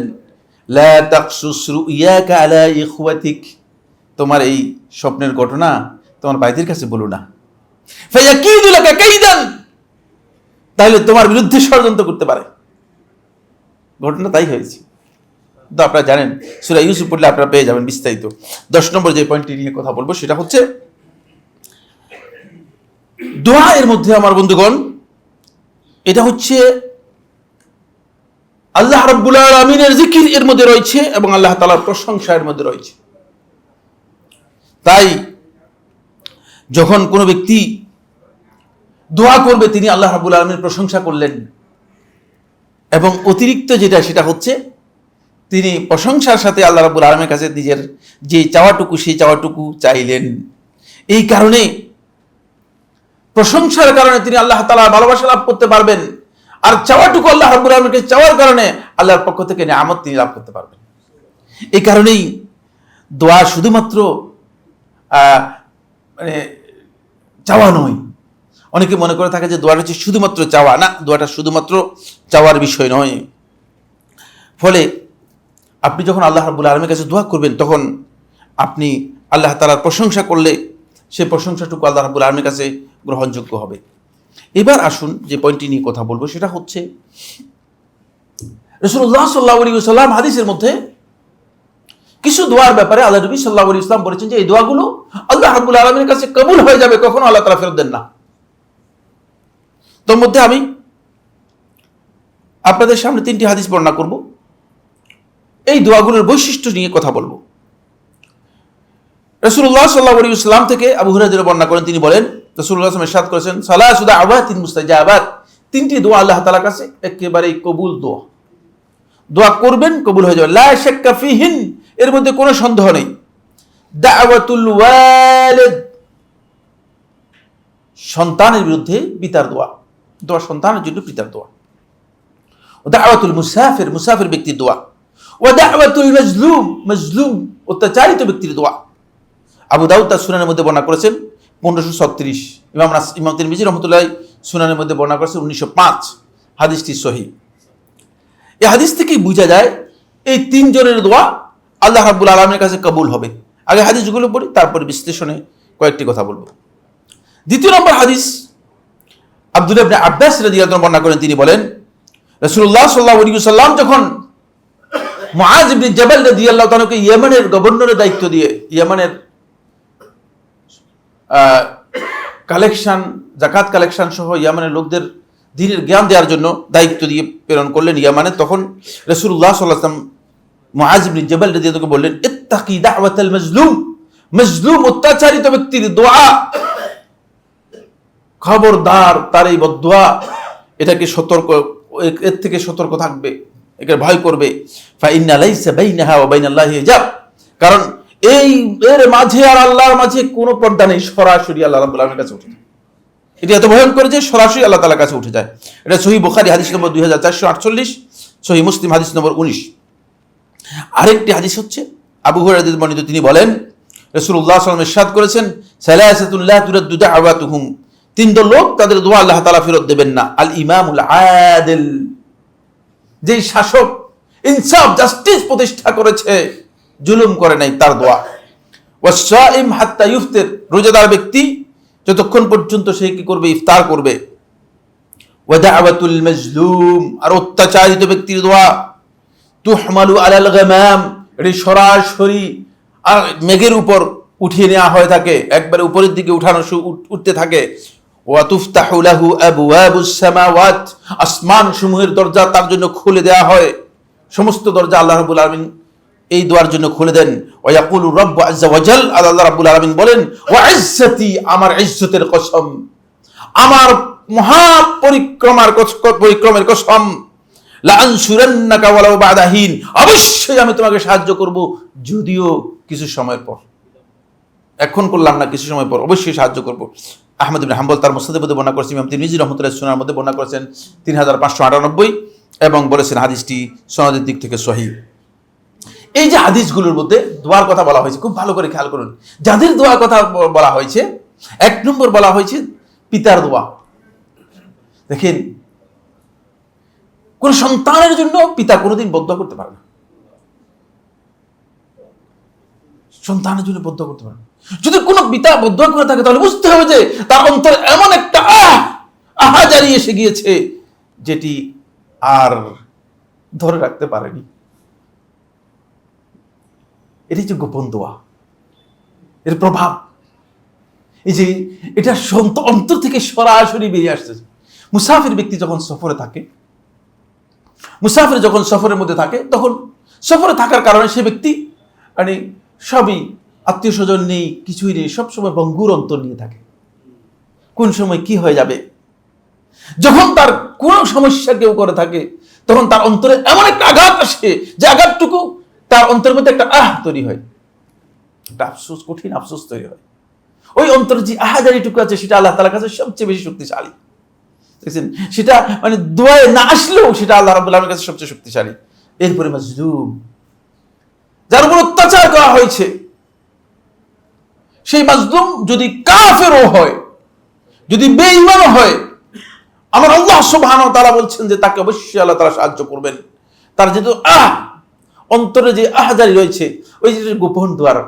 [SPEAKER 1] লা তাকসুস রুইয়াকা আলা ইখওয়াতিক, তোমার এই স্বপ্নের ঘটনা তোমার ভাইদের কাছে বলো না, ফায়াকিদু লাকা কাইদান, তাহলে তোমার বিরুদ্ধে ষড়যন্ত্র করতে পারে। ঘটনা তাই হয়েছে, তো আপনারা জানেন, সূরা ইউসুফ পড়লে আপনারা পেয়ে যাবেন বিস্তারিত। 10 নম্বর যে পয়েন্টটি নিয়ে কথা বলবো সেটা হচ্ছে দোয়া এর মধ্যে আমার বন্ধুগণ, এটা হচ্ছে আল্লাহ রাব্বুল আলামিনের জিকির এর মধ্যে রয়েছে এবং আল্লাহ তাআলার প্রশংসা এর মধ্যে রয়েছে। তাই যখন কোনো ব্যক্তি দোয়া করবে, তিনি আল্লাহ রাব্বুল আলামিনের প্রশংসা করলেন, এবং অতিরিক্ত যেটা সেটা হচ্ছে তিনি প্রশংসার সাথে আল্লাহ রাব্বুল আলামিনের কাছে নিজের যে চাওয়াটুকু, সেই চাওয়াটুকু চাইলেন। এই কারণে প্রশংসার কারণে তিনি আল্লাহ তাআলার ভালোবাসা লাভ করতে পারবেন, আর চাওয়াটুকু আল্লাহ রাব্বুল আলামিনকে চাওয়ার কারণে আল্লাহর পক্ষ থেকে নিয়ামত তিনি লাভ করতে পারবেন। এই কারণেই দোয়া শুধুমাত্র মানে চাওয়া নয়। অনেকে মনে করে থাকে যে দোয়াটা হচ্ছে শুধুমাত্র চাওয়া, না, দোয়াটা শুধুমাত্র চাওয়ার বিষয় নয়। ফলে আপনি যখন আল্লাহ রাব্বুল আলামিনের কাছে দোয়া করবেন, তখন আপনি আল্লাহ তাআলার প্রশংসা করলে সেই প্রশংসাটুকু আল্লাহ রাব্বুল আলামিনের কাছে গ্রহণযোগ্য হবে। এবার আসুন যে পয়েন্টটি নিয়ে কথা বলবো, সেটা হচ্ছে রাসূলুল্লাহ সাল্লাল্লাহু আলাইহি ওয়াসাল্লাম হাদিসের মধ্যে কিছু দোয়ার ব্যাপারে আল্লাহ নবী সাল্লাল্লাহু আলাইহি ওয়াসাল্লাম বলেছেন যে এই দোয়াগুলো আল্লাহ রাব্বুল আলামিনের কাছে কবুল হয়ে যাবে, কখনো আল্লাহ তাআলা ফেরত দেন না। তোর মধ্যে আমি আপনাদের সামনে 3টি হাদিস বর্ণনা করব, এই দোয়াগুলোর বৈশিষ্ট্য নিয়ে কথা বলবো। রাসূলুল্লাহ সাল্লাল্লাহু আলাইহি ওয়াসাল্লাম থেকে আবু হুরায়রা বর্ণনা করেন, তিনি বলেন রাসূলুল্লাহ সাল্লাল্লাহু আলাইহি ওয়াসাল্লাম ইরশাদ করেছেন, সালাসু দাওয়াতিন মুস্তাজাবাত, 3টি দোয়া আল্লাহ তাআলার কাছে একেবারেই কবুল দোয়া। দোয়া করবেন, কবুল হয়ে যাবে, লা শাক্কা ফিহিন, এর মধ্যে কোনো সন্দেহ নেই। দাওয়াতুল ওয়ালিদ, সন্তানের বিরুদ্ধে পিতার দোয়া, দোয়া সন্তানের জন্য পিতার দোয়া। ও দাওয়াতুল মুসাফির, মুসাফির ব্যক্তির দোয়া। ও দাওয়াতুল মাজলুম, মাজলুম অত্যাচারিত ব্যক্তির দোয়া। আবু দাউদ তার সুনানের মধ্যে বর্ণনা করেছেন 1536, ইমাম তিরমিজি রহমতুল্লাহ সুনানের মধ্যে বর্ণনা করেছেন 1905, হাদিসটি সহিহ। এই হাদিস থেকেই বোঝা যায় এই তিনজনের দোয়া আল্লাহ রাব্বুল আলামিনের কাছে কবুল হবে। আগে হাদিসগুলো পড়ি, তারপরে বিশ্লেষণে কয়েকটি কথা বলবো। দ্বিতীয় নম্বর হাদিস আব্দুল্লাহ ইবনে আব্বাস রাদিয়াল্লাহু আনহু বর্ণনা করেন, তিনি বলেন রাসূলুল্লাহ সাল্লাল্লাহু আলাইহি ওয়াসাল্লাম যখন মুআজ ইবনে জাবাল রাদিয়াল্লাহু তাআলাকে ইয়েমেনের গভর্নরের দায়িত্ব দিয়ে, ইয়েমেনের কালেকশন, যাকাত কালেকশন সহ ইয়েমেনের লোকদের দ্বীনের জ্ঞান দেওয়ার জন্য দায়িত্ব দিয়ে প্রেরণ করলেন ইয়েমেনে, তখন রাসূলুল্লাহ সাল্লাল্লাহু আলাইহি ওয়াসাল্লাম মুআজ ইবনে জাবাল রাদিয়াল্লাহু তাআলাকে বললেন, ইত্তাকি দাওয়াতাল মাজলুম, মাজলুম অত্যাচারিত ব্যক্তির দোয়া, খবরদার তার এই বদদোয়া, এটাকে সতর্ক, এর থেকে সতর্ক থাকবে, একে ভয় করবে। ফাইন্না লাইসা বাইনাহা ওয়া বাইনাল্লাহি হিজাব, কারণ এই এর মাঝে আর আল্লাহর মাঝে কোনো পর্দা নেই, সরাসরি আল্লাহ রাব্বুল আলামিনের কাছে উঠে যায়। এটা এত ভয়ঙ্কর যে সরাসরি আল্লাহ তাআলার কাছে উঠে যায়। এটা সহিহ বুখারী হাদিস নম্বর 2448, সহিহ মুসলিম হাদিস নম্বর 19। আরেকটি হাদিস হচ্ছে আবু হুরায়রা রাদিয়াল্লাহু আনহু, তিনি বলেন রাসূলুল্লাহ সাল্লাল্লাহু আলাইহি ওয়াসাল্লাম ইরশাদ করেছেন, সালাসাতুন লা তুরাদ্দু দাওয়াতুহুম, তিন দল লোক তাদের দোয়া আল্লাহ তাআলা ফেরত দেবেন না। আল ইমামুল আদিল, যেই শাসক ইনসাফ জাস্টিস প্রতিষ্ঠা করেছে, জুলুম করে নাই, তার দোয়া। ওয়াস-সাইম হাত্তা ইফতির, রোজাদার ব্যক্তি যতক্ষণ পর্যন্ত সে কি করবে, ইফতার করবে। ওয়া দাওয়াতুল মাজলুম, আর অত্যাচারিত ব্যক্তির দোয়া। তুহমালু আলাল গামাম, এটি সরাসরি আর মেঘের উপর উঠিয়ে নেওয়া হয়ে থাকে, একবারে উপরের দিকে উঠতে থাকে। ওয়া তুফতাহু লাহু আবওয়াবুস সামাওয়াত, আসমান সমূহের দরজা তার জন্য খুলে দেওয়া হয়, সমস্ত দরজা আল্লাহ রাব্বুল আলামিন এই দোয়ার জন্য খুলে দেন। ওয়া ইয়াকুলু রাব্বু আযজা ওয়া জাল, আল্লাহ রাব্বুল আলামিন বলেন, ওয়া ইজ্জতি, আমার ইজ্জতের কসম, আমার মহা পরিক্রমের কসম, লা আনসুরান্নাকা ওয়ালাউ বা'দা হিন, অবশ্যই আমি তোমাকে সাহায্য করব, যদিও কিছু সময়ের পর, এখন করলাম না, কিছু সময় পর অবশ্যই সাহায্য করব। আহমদ ইবনে হাম্বল তার মুসনাদের মধ্যে বর্ণনা করেছেন, ইমাম তিরমিজি রাহমাতুল্লাহ সুনানের মধ্যে বর্ণনা করেছেন 3598, এবং বলেছেন হাদিসটি সনদের দিক থেকে সহিহ। এই যে হাদিসগুলোর মধ্যে দোয়ার কথা বলা হয়েছে, খুব ভালো করে খেয়াল করুন, যাদের দোয়ার কথা বলা হয়েছে, 1 নম্বর বলা হয়েছে পিতার দোয়া। দেখেন, কোন সন্তানের জন্য পিতা কোনোদিন বদদোয়া করতে পারে না, সন্তানের জন্য বদদোয়া করতে পারে না। যদি কোনো পিতা বদদোয়া করে থাকে, তাহলে বুঝতে হবে যে তার অন্তরে এমন একটা আহাজারি এসে গিয়েছে, যেটি আর ধরে রাখতে পারেনি। এটি হচ্ছে গোপন দোয়া, এর প্রভাব, এই যে এটা অন্তর থেকে সরাসরি বেরিয়ে আসতেছে। মুসাফির ব্যক্তি যখন সফরে থাকে, মুসাফির যখন সফরের মধ্যে থাকে, তখন সফরে থাকার কারণে সে ব্যক্তি মানে সবই, আত্মীয় স্বজন নেই, কিছুই নেই, সবসময় ভঙ্গুর অন্তর নিয়ে থাকে। কোন সময় কি হয়ে যাবে, যখন তার কোন সমস্যা কেউ করে থাকে, তখন তার অন্তরে এমন একটা আঘাত আসে, যে আঘাতটুকু তার অন্তরের মধ্যে একটা তৈরি হয়, একটা আফসোস, কঠিন আফসোস তৈরি হয়। ওই অন্তরে যে আহাজারিটুকু আছে, সেটা আল্লাহ তাআলার কাছে সবচেয়ে বেশি শক্তিশালী। দেখছেন, সেটা মানে দোয়ায় না আসলেও সেটা আল্লাহ রাব্বুল আলামিনের কাছে সবচেয়ে শক্তিশালী। এরপরে মাজলুম, যার উপর অত্যাচার করা হয়েছে, সেই মাজলুম যদি কাফেরও হয়, যদি বেঈমানও হয়, আমার আল্লাহ সুবহানাহু ওয়া তাআলা বলছেন যে তাকে অবশ্যই আল্লাহ তাআলা সাহায্য করবেন। তার যেহেতু অন্তরে যে আহাজারি রয়েছে, ওই যে গোপন দোয়ার,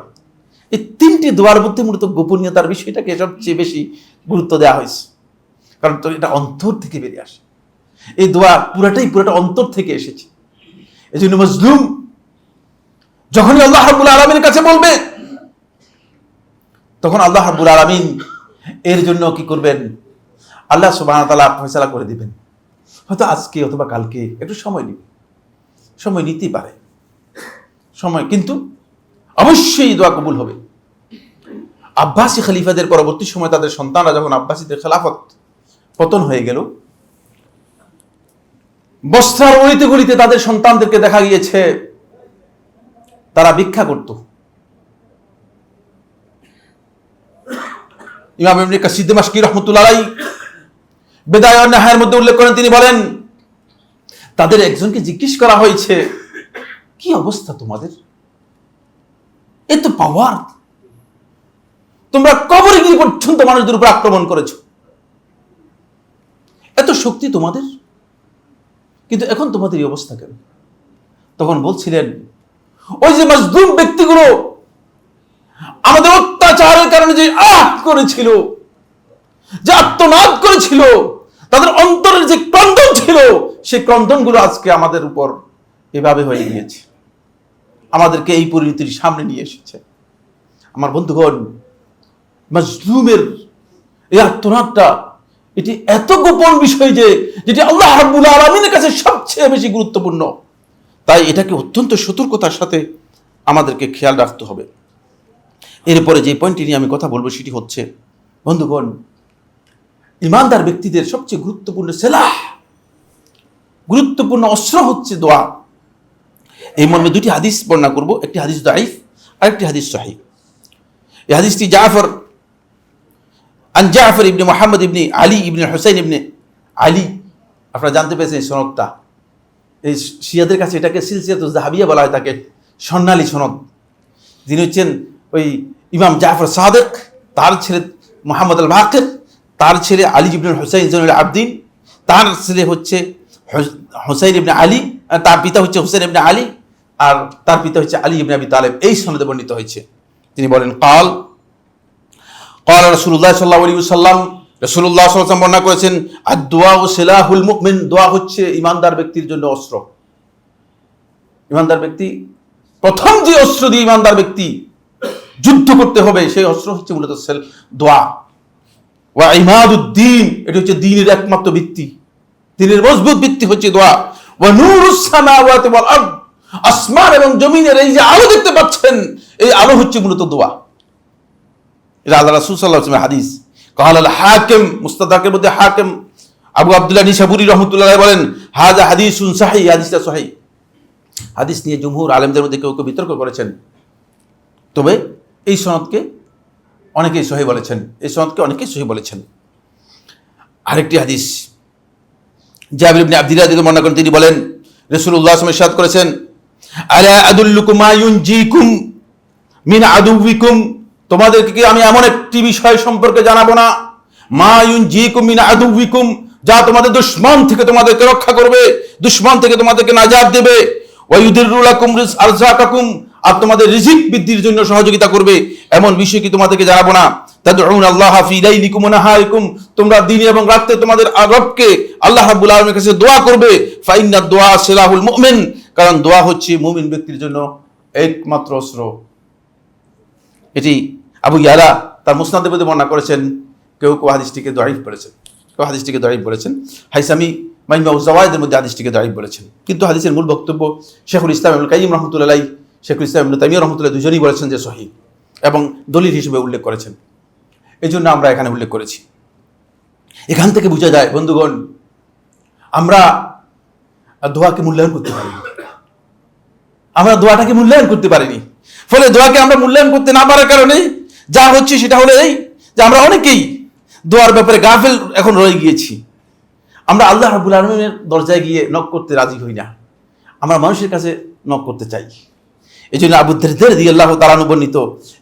[SPEAKER 1] এই 3টি দোয়ার মধ্যে মূলত গোপনীয়তার বিষয়টাকে সবচেয়ে বেশি গুরুত্ব দেওয়া হয়েছে, কারণ তো এটা অন্তর থেকে বেরিয়ে আসে। এই দোয়া পুরাটা অন্তর থেকে এসেছে। এই জন্য মাজলুম যখনই আল্লাহ রাব্বুল আলামিনের কাছে বলবে, তখন আল্লাহ রাব্বুল আলামিন এর জন্য কি করবেন, আল্লাহ সুবহানাহু ওয়া তাআলা ফয়সালা করে দিবেন। হয়তো আজকে অথবা কালকে, একটু সময় নেবে, সময় নিতেই পারে সময়, কিন্তু অবশ্যই দোয়া কবুল হবে। আব্বাসী খলিফাদের পরবর্তী সময় তাদের সন্তানরা যখন আব্বাসীদের খেলাফত পতন হয়ে গেল, বস্ত্রার অলিতে গলিতে তাদের সন্তানদেরকে দেখা গিয়েছে তারা ভিক্ষা করত। ইমাম ইবনে কাসির দিমাশকি রাহমাতুল্লাহ আলাইহি বেদায়া ওয়ান নিহায়ার মধ্যে উল্লেখ করেন, তিনি বলেন তাদের একজনকে জিজ্ঞেস করা হয়েছে, কি অবস্থা তোমাদের, এত পাওয়ার, তোমরা কবরে গিয়ে পর্যন্ত মানুষদের উপর আক্রমণ করেছো, এত শক্তি তোমাদের, কিন্তু এখন তোমাদের এই অবস্থা কেন? তখন বলছিলেন, ওই যে মাজলুম ব্যক্তিগুলো আমাদের অত্যাচারের কারণে যে করেছিল, যে আত্মনাদ করেছিল, তাদের অন্তরের যে ক্রন্দন ছিল, সেই ক্রন্দনগুলো আজকে আমাদের উপর এভাবে হয়ে গিয়েছে, আমাদেরকে এই পরিণতির সামনে নিয়ে এসেছে। আমার বন্ধুগণ, মাজলুমের এই আত্মনাদটা এটি এত গোপন বিষয় যে যেটি আল্লাহ রাব্বুল আলামিনের কাছে সবচেয়ে বেশি গুরুত্বপূর্ণ। তাই এটাকে অত্যন্ত সতর্কতার সাথে আমাদেরকে খেয়াল রাখতে হবে। এরপরে যে পয়েন্টটি নিয়ে আমি কথা বলবো সেটি হচ্ছে, বন্ধুগণ, ইমানদার ব্যক্তিদের সবচেয়ে গুরুত্বপূর্ণ সেলাহ, গুরুত্বপূর্ণ অস্ত্র হচ্ছে দোয়া। এই মর্মে দুটি হাদিস বর্ণনা করব, একটি হাদিস দাঈফ আর একটি হাদিস সহিহ। এই হাদিসটি আন জাফর ইবনে মুহাম্মদ ইবনে আলী ইবনে হুসাইন ইবনে আলী, আপনারা জানতে পেরেছেন এই সনদটা, এই শিয়াদের কাছে এটাকে সিলসিলাতুজ যাহাবিয়া বলা হয়, তাকে স্বর্ণালী সনদ। যিনি হচ্ছেন ওই ইমাম জাফর সাদেক, তার ছেলে মুহাম্মদ আল বাকির, তার ছেলে আলী ইবনে হুসাইন জৈনুল আবদিন, তার ছেলে হচ্ছে হুসাইন ইবনে আলী, তার পিতা হচ্ছে হুসাইন ইবনে আলী, আর তার পিতা হচ্ছে আলী ইবনে আবি তালেব। এই সনদে বর্ণিত হয়েছে। তিনি বলেন, কাল রাসূলুল্লাহ সাল্লাল্লাহু আলাইহি ওয়াসাল্লাম, রাসূলুল্লাহ সাল্লাল্লাহু আলাইহি ওয়াসাল্লাম বর্ণনা করেছেন, আদ-দুআ সিলাহুল মুমিন, দোয়া হচ্ছে ইমানদার ব্যক্তির জন্য অস্ত্র। ইমানদার ব্যক্তি প্রথম যে অস্ত্র দিয়ে ইমানদার ব্যক্তি যুদ্ধ করতে হবে, সেই অস্ত্র হচ্ছে মূলত দোয়া। ওয়া ইমাদুদ্দিন, এটা হচ্ছে দ্বীনের একমাত্র ভিত্তি, দ্বীনের মজবুত ভিত্তি হচ্ছে দোয়া। ওয়া নূরুস সামাওয়াতি ওয়াল আরদ, আসমান এবং জমিনের এই যে আলো দেখতে পাচ্ছেন, এই আলো হচ্ছে মূলত দোয়া। এটা আল্লাহ রাসূল সাল্লাল্লাহু আলাইহি ওয়াসাল্লাম হাদিস। কাল আল হাকিম, মুস্তাদরাকের মধ্যে হাকিম আবু আব্দুল্লাহ নিশাপুরি রাহমাতুল্লাহ বলেন, হাযা হাদিসুন সহিহ, হাদিসটা সহিহ। হাদিস নিয়ে জমহুর আলেমদের মধ্যে কেউ কেউ বিতর্ক করেছেন, তবে এই সনদকে অনেকেই সহিহ বলেছেন, এই সনদকে অনেকেই সহিহ বলেছেন। আরেকটি হাদিস জাবির ইবনে আব্দুল্লাহ থেকে বর্ণনা করেন, তিনি বলেন, রাসূলুল্লাহ সাল্লাল্লাহু আলাইহি ওয়াসাল্লাম ইরশাদ করেছেন, আলা আদুল্লুকুম মা ইউনজিকুম মিন আদুউবিকুম, তোমাদেরকে কি আমি এমন একটি বিষয় সম্পর্কে জানাবো না, মা ইউনজিকুম মিন আদুউবিকুম, যা তোমাদের দুশমন থেকে তোমাদেরকে রক্ষা করবে, দুশমন থেকে তোমাদেরকে নাজাত দেবে, ওয়া ইউদিররু লাকুম আরযাকাকুম, আর তোমাদের রিজিক বৃদ্ধির জন্য সহযোগিতা করবে, এমন বিষয় কি তোমাদেরকে জানাবো না। তাদউনা আল্লাহ ফি লাইলিকুম ওয়া নাহারিকুম, তোমরা দিনে এবং রাতে তোমাদের রবকে আল্লাহ রাব্বুল আলামিনের কাছে দোয়া করবে। ফা ইন্নাদ দুআ সিলাহুল মুমিন, কারণ দোয়া হচ্ছে মুমিন ব্যক্তির জন্য একমাত্র অস্ত্র। এটি আবু ইয়ালা তার মুসনাদের মধ্যে বর্ণনা করেছেন, কেউ কেউ হাদিসটিকে দাঈফ বলেছেন, কেউ হাদিসটিকে দাঈফ বলেছেন। হাইসামি মাইমাউজ যাওয়ায়েদের মধ্যে হাদিসটিকে দাঈফ বলেছেন, কিন্তু হাদিসের মূল বক্তব্য শেখুল ইসলাম ইবনুল কাইয়িম রাহমাতুল্লাহ আলাইহি, শেখুল ইসলাম ইবনে তাইমিয়া রাহমাতুল্লাহ দুজনেই বলেছেন যে সহিহ, এবং দলিল হিসেবে উল্লেখ করেছেন। এই জন্য আমরা এখানে উল্লেখ করেছি। এখান থেকে বোঝা যায় বন্ধুগণ, আমরা দোয়াকে মূল্যায়ন করতে পারিনি, আমরা দোয়াটাকে মূল্যায়ন করতে পারিনি। ফলে দোয়াকে আমরা মূল্যায়ন করতে না পারার কারণে যা হচ্ছে সেটা হলো এই যে আমরা অনেকেই দোয়ার ব্যাপারে গাফেল এখন রয়ে গিয়েছি। আমরা আল্লাহ রাব্বুল আলামিনের দরজায় গিয়ে নক করতে রাজি হই না, আমরা মানুষের কাছে নক করতে চাই। এই জন্য আবু দারদা রাদিয়াল্লাহু তাআলা আনহু বর্ণিত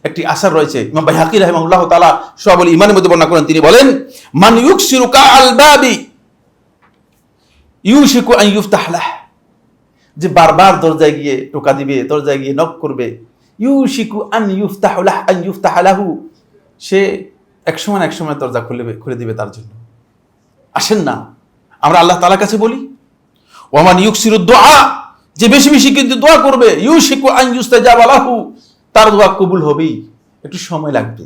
[SPEAKER 1] একটি আসার রয়েছে, ইমাম বাইহাকী রাহিমাহুল্লাহু তাআলা শুআবুল ঈমানের মধ্যে বর্ণনা করেন, তিনি বলেন, মান ইউকসিরু কাআল বাবি ইউশিকু আন ইফতাহ লাহ, যে বারবার দরজায় গিয়ে টোকা দিবে, দরজায় গিয়ে নক করবে, ইউশিকু আন ইফতাহ লাহ আন ইফতাহ লাহু, সে একসময় দরজা খুলে দিবে তার জন্য। আসেন না আমরা আল্লাহ তাআলার কাছে বলি, ওয়ামান ইউকসিরু দুআ, যে বেশি বেশি কিন্তু দোয়া করবে, ইউশিকু আন ইউস্তাজাবা লাহু, তার দোয়া কবুল হবেই, একটু সময় লাগবে।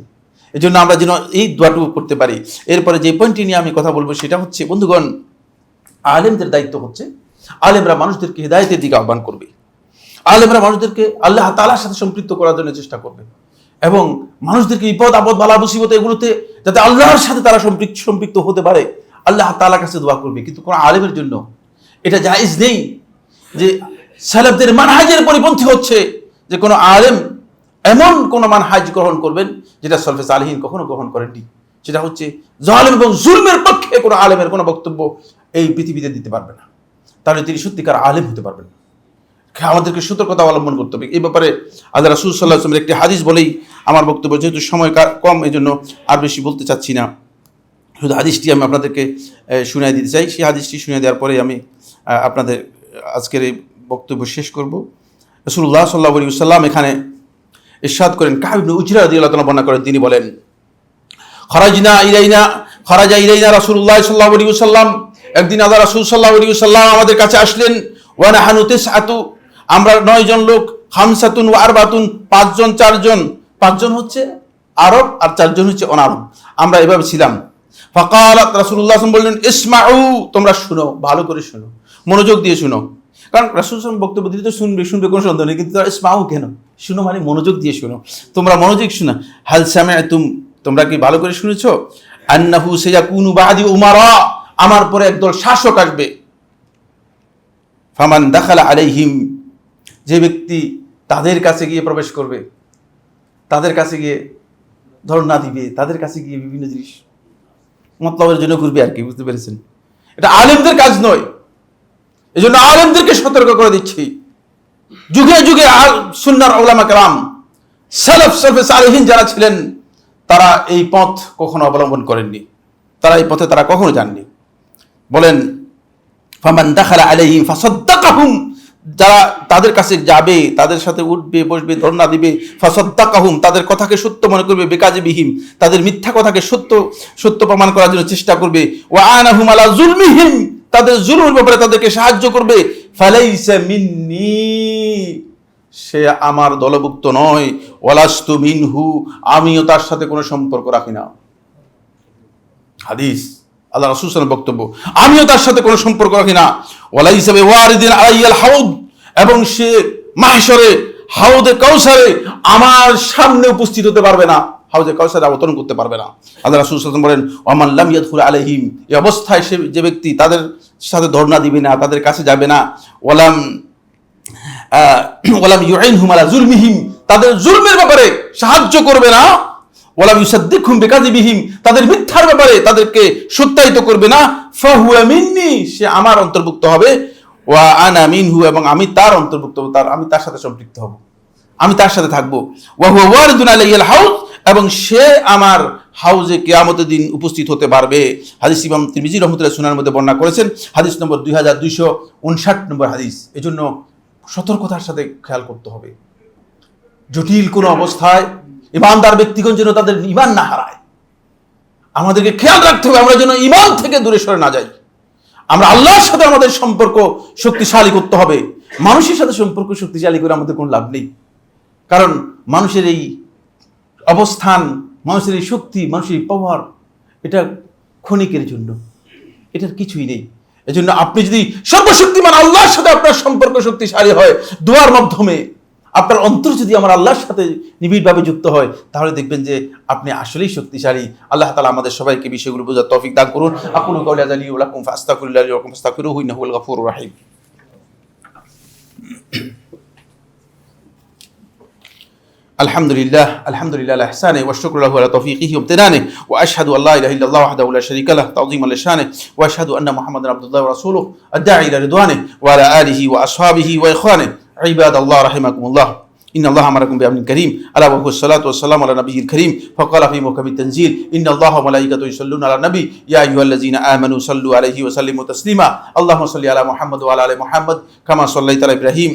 [SPEAKER 1] এই জন্য আমরা যেন এই দোয়াটুকু করতে পারি। এরপরে যে পয়েন্টটি নিয়ে আমি কথা বলবো সেটা হচ্ছে, বন্ধুগণ, আলেমদের দায়িত্ব হচ্ছে, আলেমরা মানুষদেরকে হিদায়াতের দিকে আহ্বান করবে, আলেমরা মানুষদেরকে আল্লাহ তাআলার সাথে সম্পৃক্ত করার জন্য চেষ্টা করবে, এবং মানুষদেরকে বিপদ আপদ বালা মুসিবত এগুলোতে যাতে আল্লাহর সাথে তারা সম্পৃক্ত হতে পারে, আল্লাহ তাআলার কাছে দোয়া করবে। কিন্তু কোন আলেমের জন্য এটা জায়েজ নেই যে সালাফদের মানহাজের পরিপন্থী হচ্ছে যে কোনো আলেম এমন কোন মানহাজ গ্রহণ করবেন যেটা সলফে সালেহিন কখনো গ্রহণ করেননি, সেটা হচ্ছে জালেম এবং জুলমের পক্ষে কোনো আলেমের কোনো বক্তব্য এই পৃথিবীতে দিতে পারবে না, তাহলে তিনি সত্যিকার আলেম হতে পারবেন না। আমাদেরকে সতর্কতা অবলম্বন করতে হবে এই ব্যাপারে। আল্লাহ রাসূল সাল্লাল্লাহু আলাইহি ওয়াসাল্লামের একটি হাদিস বলেই আমার বক্তব্য, যেহেতু সময় কম এই জন্য আর বেশি বলতে চাচ্ছি না, শুধু হাদিসটি আমি আপনাদেরকে শুনিয়ে দিতে চাই। সেই হাদিসটি শুনিয়ে দেওয়ার পরে আমি আপনাদের আজকের এই বক্তব্য শেষ করব। রাসূলুল্লাহ সাল্লাল্লাহু আলাইহি ওয়াসাল্লাম এখানে ইরশাদ করেন, কাব ইবনে উজরা রাদিয়াল্লাহু তাআলা বর্ণনা করেন, তিনি বলেন, খারাজা ইলাইনা রাসূলুল্লাহ সাল্লাল্লাহু আলাইহি ওয়াসাল্লাম, একদিন আল্লাহ রাসূল সাল্লাল্লাহু আলাইহি ওয়াসাল্লাম আমাদের কাছে আসলেন। ওয়া নাহানু তিসআতু, আমরা 9 জন লোক, খামসাতুন ওয়া আরবাতুন, 5 জন 4 জন, 5 জন হচ্ছে আরব আর 4 জন হচ্ছে অনারব, আমরা এভাবে ছিলাম। ফাকালাত, রাসূলুল্লাহ সাল্লাল্লাহু আলাইহি ওয়াসাল্লাম বললেন, ইসমাউ, তোমরা শুনো, ভালো করে শুনো, মনোযোগ দিয়ে শুনো। কারণ রাসূল সাল্লাল্লাহু আলাইহি ওয়াসাল্লাম বক্তব্য দিতে শুনবে কোনো সন্দেহ নেই, কিন্তু ইসমাউ কেন, শুনো মানে মনোযোগ দিয়ে শুনো, তোমরা মনোযোগ শুনো। হাল সামিআতুম, তোমরা কি ভালো করে শুনেছো? আন্নাহু সায়াকুনু বাদি উমারা, আমার পরে একদল শাসক আসবে। ফামান দাখালা আলাইহিম, যে ব্যক্তি তাদের কাছে গিয়ে প্রবেশ করবে, তাদের কাছে গিয়ে ধর্ণা দিবে, তাদের কাছে গিয়ে বিভিন্ন জিনিস মতলবের জন্য করবে আর কি, বুঝতে পেরেছেন? এটা আলেমদের কাজ নয়। এই জন্য আলেমদেরকে সতর্ক করে দিচ্ছি, যুগে যুগে সুন্নাহর উলামা কেরাম, সালফে সালেহিন যারা ছিলেন, তারা এই পথ কখনো অবলম্বন করেননি, তারা এই পথে তারা কখনো যাননি। বলেন, ফামান দাখালা আলাইহিম ফাসাদ্দাকাহুম, যারা তাদের কাছে যাবে, তাদের সাথে উঠবে বসবে, ধর্ণা দিবে, ফাসাদ্দাকাহুম, তাদের কথাকে সত্য মনে করবে, বিকাযিবিহিম, তাদের মিথ্যা কথাকে সত্য প্রমাণ করার জন্য চেষ্টা করবে, ওয়া আনাহুম আলা যুলমিহিম, তাদের জুলুমের ব্যাপারে তাদেরকে সাহায্য করবে, ফালাইসা মিন্নি, সে আমার দলভুক্ত নয়, ওয়ালাস্তু মিনহু, আমিও তার সাথে কোনো সম্পর্ক রাখি না। হাদিস, আল্লাহ রাসূল সাল্লাল্লাহু আলাইহি ওয়াসাল্লাম বক্তব্য, আমিও তার সাথে কোনো সম্পর্ক রাখি না। ওয়ালাইসা বিওয়ারিদিন আলাইয়াল হাউদ, এবং সে মাহশরে হাউদে কাউসারে আমার সামনে উপস্থিত হতে পারবে না, হাউদে কাউসারে অবতরণ করতে পারবে না। আল্লাহ রাসূল সাল্লাল্লাহু আলাইহি ওয়াসাল্লাম বলেন, ওয়ামান লাম ইয়াদখুল আলাইহিম, এই অবস্থায় সে যে ব্যক্তি তাদের সাথে ধর্ণা দিবে না, তাদের কাছে যাবে না, ওয়ালাম ইউইনহুম আলা যুলমিহিম, তাদের জুলমের ব্যাপারে সাহায্য করবে না, ওয়ালাম ইউসাদ্দিকহুম বিকাযিবিহিম, তাদের মিথ্যার ব্যাপারে তাদেরকে সত্যায়িত করবে না, ফাহুয়া মিন্নি, সে আমার অন্তর্ভুক্ত হবে, ওয়া আনা মিনহু, এবং আমি তার অন্তর্ভুক্ত হব, আমি তার সাথে সম্পৃক্ত হব, আমি তার সাথে থাকবো। ওয়া হুয়া ওয়ারিদুন আলাইয়াল হাউজ, এবং সে আমার হাউজে কিয়ামতের দিন উপস্থিত হতে পারবে। হাদিস ইমাম তিরমিজি রাহমাতুল্লাহ সুনানের মধ্যে বর্ণনা করেছেন, হাদিস নম্বর 2259 নম্বর হাদিস। এজন্য সতর্কতার সাথে খেয়াল করতে হবে, জটিল কোনো অবস্থায় ইমানদার ব্যক্তিগণ যেন তাদের ঈমান না হারায়। আমাদেরকে খেয়াল রাখতে হবে আমরা যেন ঈমান থেকে দূরে সরে না যাই। আমরা আল্লাহর সাথে আমাদের সম্পর্ক শক্তিশালী করতে হবে, মানুষের সাথে সম্পর্ক শক্তিশালী করে আমাদের কোনো লাভ নেই। কারণ মানুষের এই অবস্থান, মানুষের এই শক্তি, মানুষের এই পাওয়ার, এটা ক্ষণিকের জন্য, এটার কিছুই নেই। এজন্য আপনি যদি সর্বশক্তিমান আল্লাহর সাথে আপনার সম্পর্ক শক্তিশালী হয়, দোয়ার মাধ্যমে আপনার অন্তর যদি আমার আল্লাহর সাথে নিবিড়ভাবে যুক্ত হয়, তাহলে দেখবেন যে আপনি আসলেই শক্তিশালী। আল্লাহ তাআলা আমাদের সবাইকে বিষয়গুলো বোঝার তৌফিক দান করুন। আকুলু কাওলি হাযা লি ওয়া লাকুম ফাস্তাগফিরুল্লাহ লি ওয়া লাকুম ফাস্তাগফিরুহু ইন্নাহু হুয়াল গফুরুর রাহিম। আলহামদুলিল্লাহ আলা ইহসানিহি ওয়া শুকরু লাহু আলা তৌফিকিহি ওয়া ইমতিনানিহি ওয়া আশহাদু আল্লা ইলাহা ইল্লাল্লাহ ওয়াহদাহু লা শারীকা লাহু তা'যীমান লিশানিহি ওয়া আশহাদু আন্না মুহাম্মাদান আবদুল্লাহি ওয়া রাসূলুহু আদ-দাঈ ইলা রিদওয়ানিহি ওয়া আলা আলিহি ওয়া আসহাবিহি ওয়া ইখওয়ানিহি ইবাদাল্লাহ রাহিমাকুমুল্লাহ। ইন্নাল্লাহা আমারাকুম বিআমরিন কারীম আলা ওয়া হুয়াস সালাতু ওয়াস সালামু আলা নাবিয়্যিল কারীম ফাকালা ফি মুহকামিত তানজিল ইন্নাল্লাহা ওয়া মালাইকাতুহু ইউসাল্লুনা আলান নবী ইয়া আইয়ুহাল্লাযীনা আমানু সাল্লু আলাইহি ওয়া সাল্লিমু তাসলিমা আল্লাহুম্মা সাল্লি আলা মুহাম্মাদ ওয়া আলা আলি মুহাম্মাদ কামা সাল্লাইতা আলা ইব্রাহিম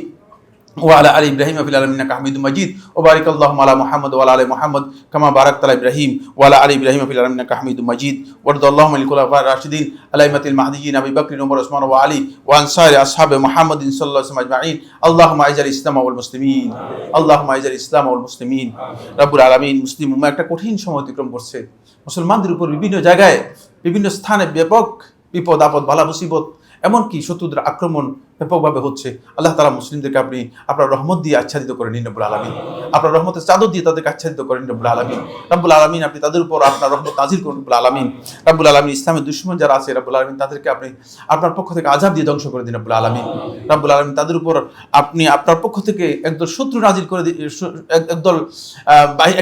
[SPEAKER 1] وعلى آل إبراهيم في العالمين إنك حميد مجيد وبارك اللهم على محمد وعلى آل محمد كما باركت على إبراهيم وعلى آل إبراهيم في العالمين إنك حميد مجيد وارض اللهم عن الخلفاء الراشدين الأئمة المهديين أبي بكر وعمر وعثمان وعلي وعن سائر أصحاب محمد صلى الله عليه وسلم أجمعين اللهم أعز الإسلام والمسلمين اللهم أعز الإسلام والمسلمين رب العالمين মুসলিম উম্মাহ একটা কঠিন সময় অতিক্রম করছে। মুসলমানদের উপর বিভিন্ন জায়গায় বিভিন্ন স্থানে ব্যাপক বিপদ আপদ বালা মুসিবত, এমনকি শত্রুদের আক্রমণ ব্যাপকভাবে হচ্ছে, আল্লাহ তাআলা মুসলিমদেরকে আপনি আপনার রহমত দিয়ে আচ্ছাদিত করে নিন রব্বুল আলামিন। আপনার রহমতের চাদর দিয়ে তাদেরকে আচ্ছাদিত করেন রব্বুল আলামিন। রব্বুল আলামিন আপনি তাদের উপর আপনার রহমত নাজিল করুন রব্বুল আলামিন। রব্বুল আলামিন ইসলামের দুশমন যারা আছে রব্বুল আলামিন তাদেরকে আপনি আপনার পক্ষ থেকে আযাব দিয়ে ধ্বংস করে দিন রব্বুল আলামিন। রব্বুল আলামিন তাদের উপর আপনি আপনার পক্ষ থেকে একদল শত্রু নাজিল করে একদল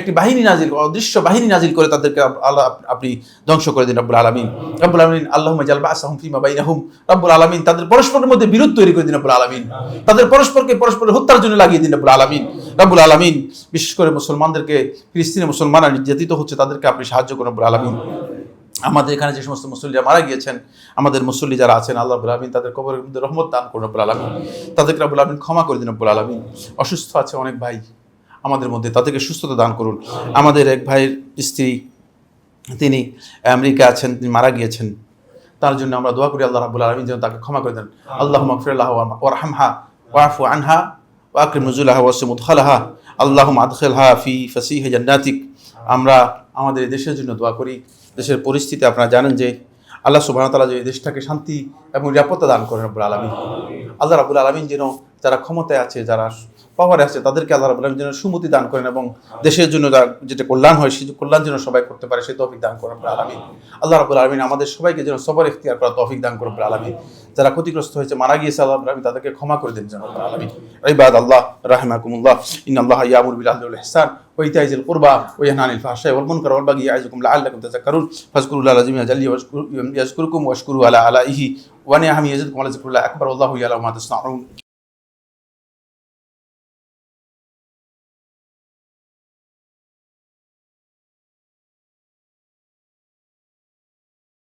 [SPEAKER 1] একটি বাহিনী নাজিল, অদৃশ্য বাহিনী নাজিল করে তাদেরকে আল্লাহ আপনি ধ্বংস করে দিন রব্বুল আলামিন। রব্বুল আলামিন আল্লাহুম্মা জাল বা'সাহুম ফীমা বাইনাহুম, রব্বুল আলামিন তাদের পরস্পরের মধ্যে বিরোধ তৈরি করে দিন রব্বুল আলামিন। তাদের পরস্পরকে পরস্পরের হত্যার জন্য লাগিয়ে দিন রব্বুল আলামিন। রব্বুল আলামিন বিশেষ করে মুসলমানদেরকে, ফিলিস্তিনের মুসলমানরা নির্যাতিত হচ্ছে, তাদেরকে আপনি সাহায্য করুন রব্বুল আলামিন। আমাদের এখানে যে সমস্ত মুসল্লিরা মারা গিয়েছেন, আমাদের মুসল্লি যারা আছেন, আল্লাহ রাব্বুল আলামিন তাদের কবরের মধ্যে রহমত দান করুন রব্বুল আলামিন। তাদেরকে রব্বুল আলামিন ক্ষমা করে দিন রব্বুল আলামিন। অসুস্থ আছে অনেক ভাই আমাদের মধ্যে, তাদেরকে সুস্থতা দান করুন। আমাদের এক ভাইয়ের স্ত্রী, তিনি আমেরিকা আছেন, তিনি মারা গিয়েছেন, তার জন্য আমরা দোয়া করি আল্লাহ রাব্বুল আলামিন যেন তাকে ক্ষমা করে দেন। আল্লাহুম্মা গফির লাহা ওয়ারহামহা ওয়াফু আনহা ওয়া আকরিম নুজুলাহা ওয়াসি মুদখালাহা আল্লাহুম্মা আদখিলহা ফি ফাসিহি জান্নাতিক। আমরা আমাদের এই দেশের জন্য দোয়া করি। দেশের পরিস্থিতি আপনারা জানেন যে আল্লাহ সুবহানাহু ওয়া তাআলা যে দেশটাকে শান্তি এবং নিরাপত্তা দান করেন রব্বুল আলামিন। আল্লাহ রাব্বুল আলামিন যেন যারা ক্ষমতায় আছে, যারা পাওয়ারে আছে, তাদেরকে আল্লাহ রাব্বুল আলামিন যেন সুমতি দান করেন এবং দেশের জন্য যেটা কল্যাণ হয় সেই কল্যাণ যেন সবাই করতে পারে সেই তৌফিক দান করেন রব্বুল আলামিন। আল্লাহ রাব্বুল আলামিন আমাদের সবাইকে যেন সবর ইখতিয়ার করার তৌফিক দান করেন রব্বুল আলামিন। যারা ক্ষতিগ্রস্ত হয়েছে, মারা গিয়েছে, আল্লাহ রাব্বুল আলামিন তাদেরকে ক্ষমা করে দেন যেন রব্বুল আলামিন। ইবাদাল্লাহ রাহিমাকুমুল্লাহ, ইন্নাল্লাহা ইয়ামুরু বিল আদলি ওয়াল ইহসান ওয়া ইতাই যিল কুরবা ওয়া ইয়ানহা আনিল ফাহশাই ওয়াল মুনকার ওয়াল বাগই ইয়াইযুকুম লাআল্লাকুম তাযাক্কারুন ফাযকুরুল্লাহ আল-আযীম জাল্লি ওয়াশকুরুকুম ওয়াশকুরুকুম ওয়াশকুরু আলা আলাইহি ওয়া নি'আমিহি ইয়াজিদকুম ওয়া লাযিকরুল্লাহি আকবার ওয়াল্লাহু ইয়ালামু মা তাসনাউন।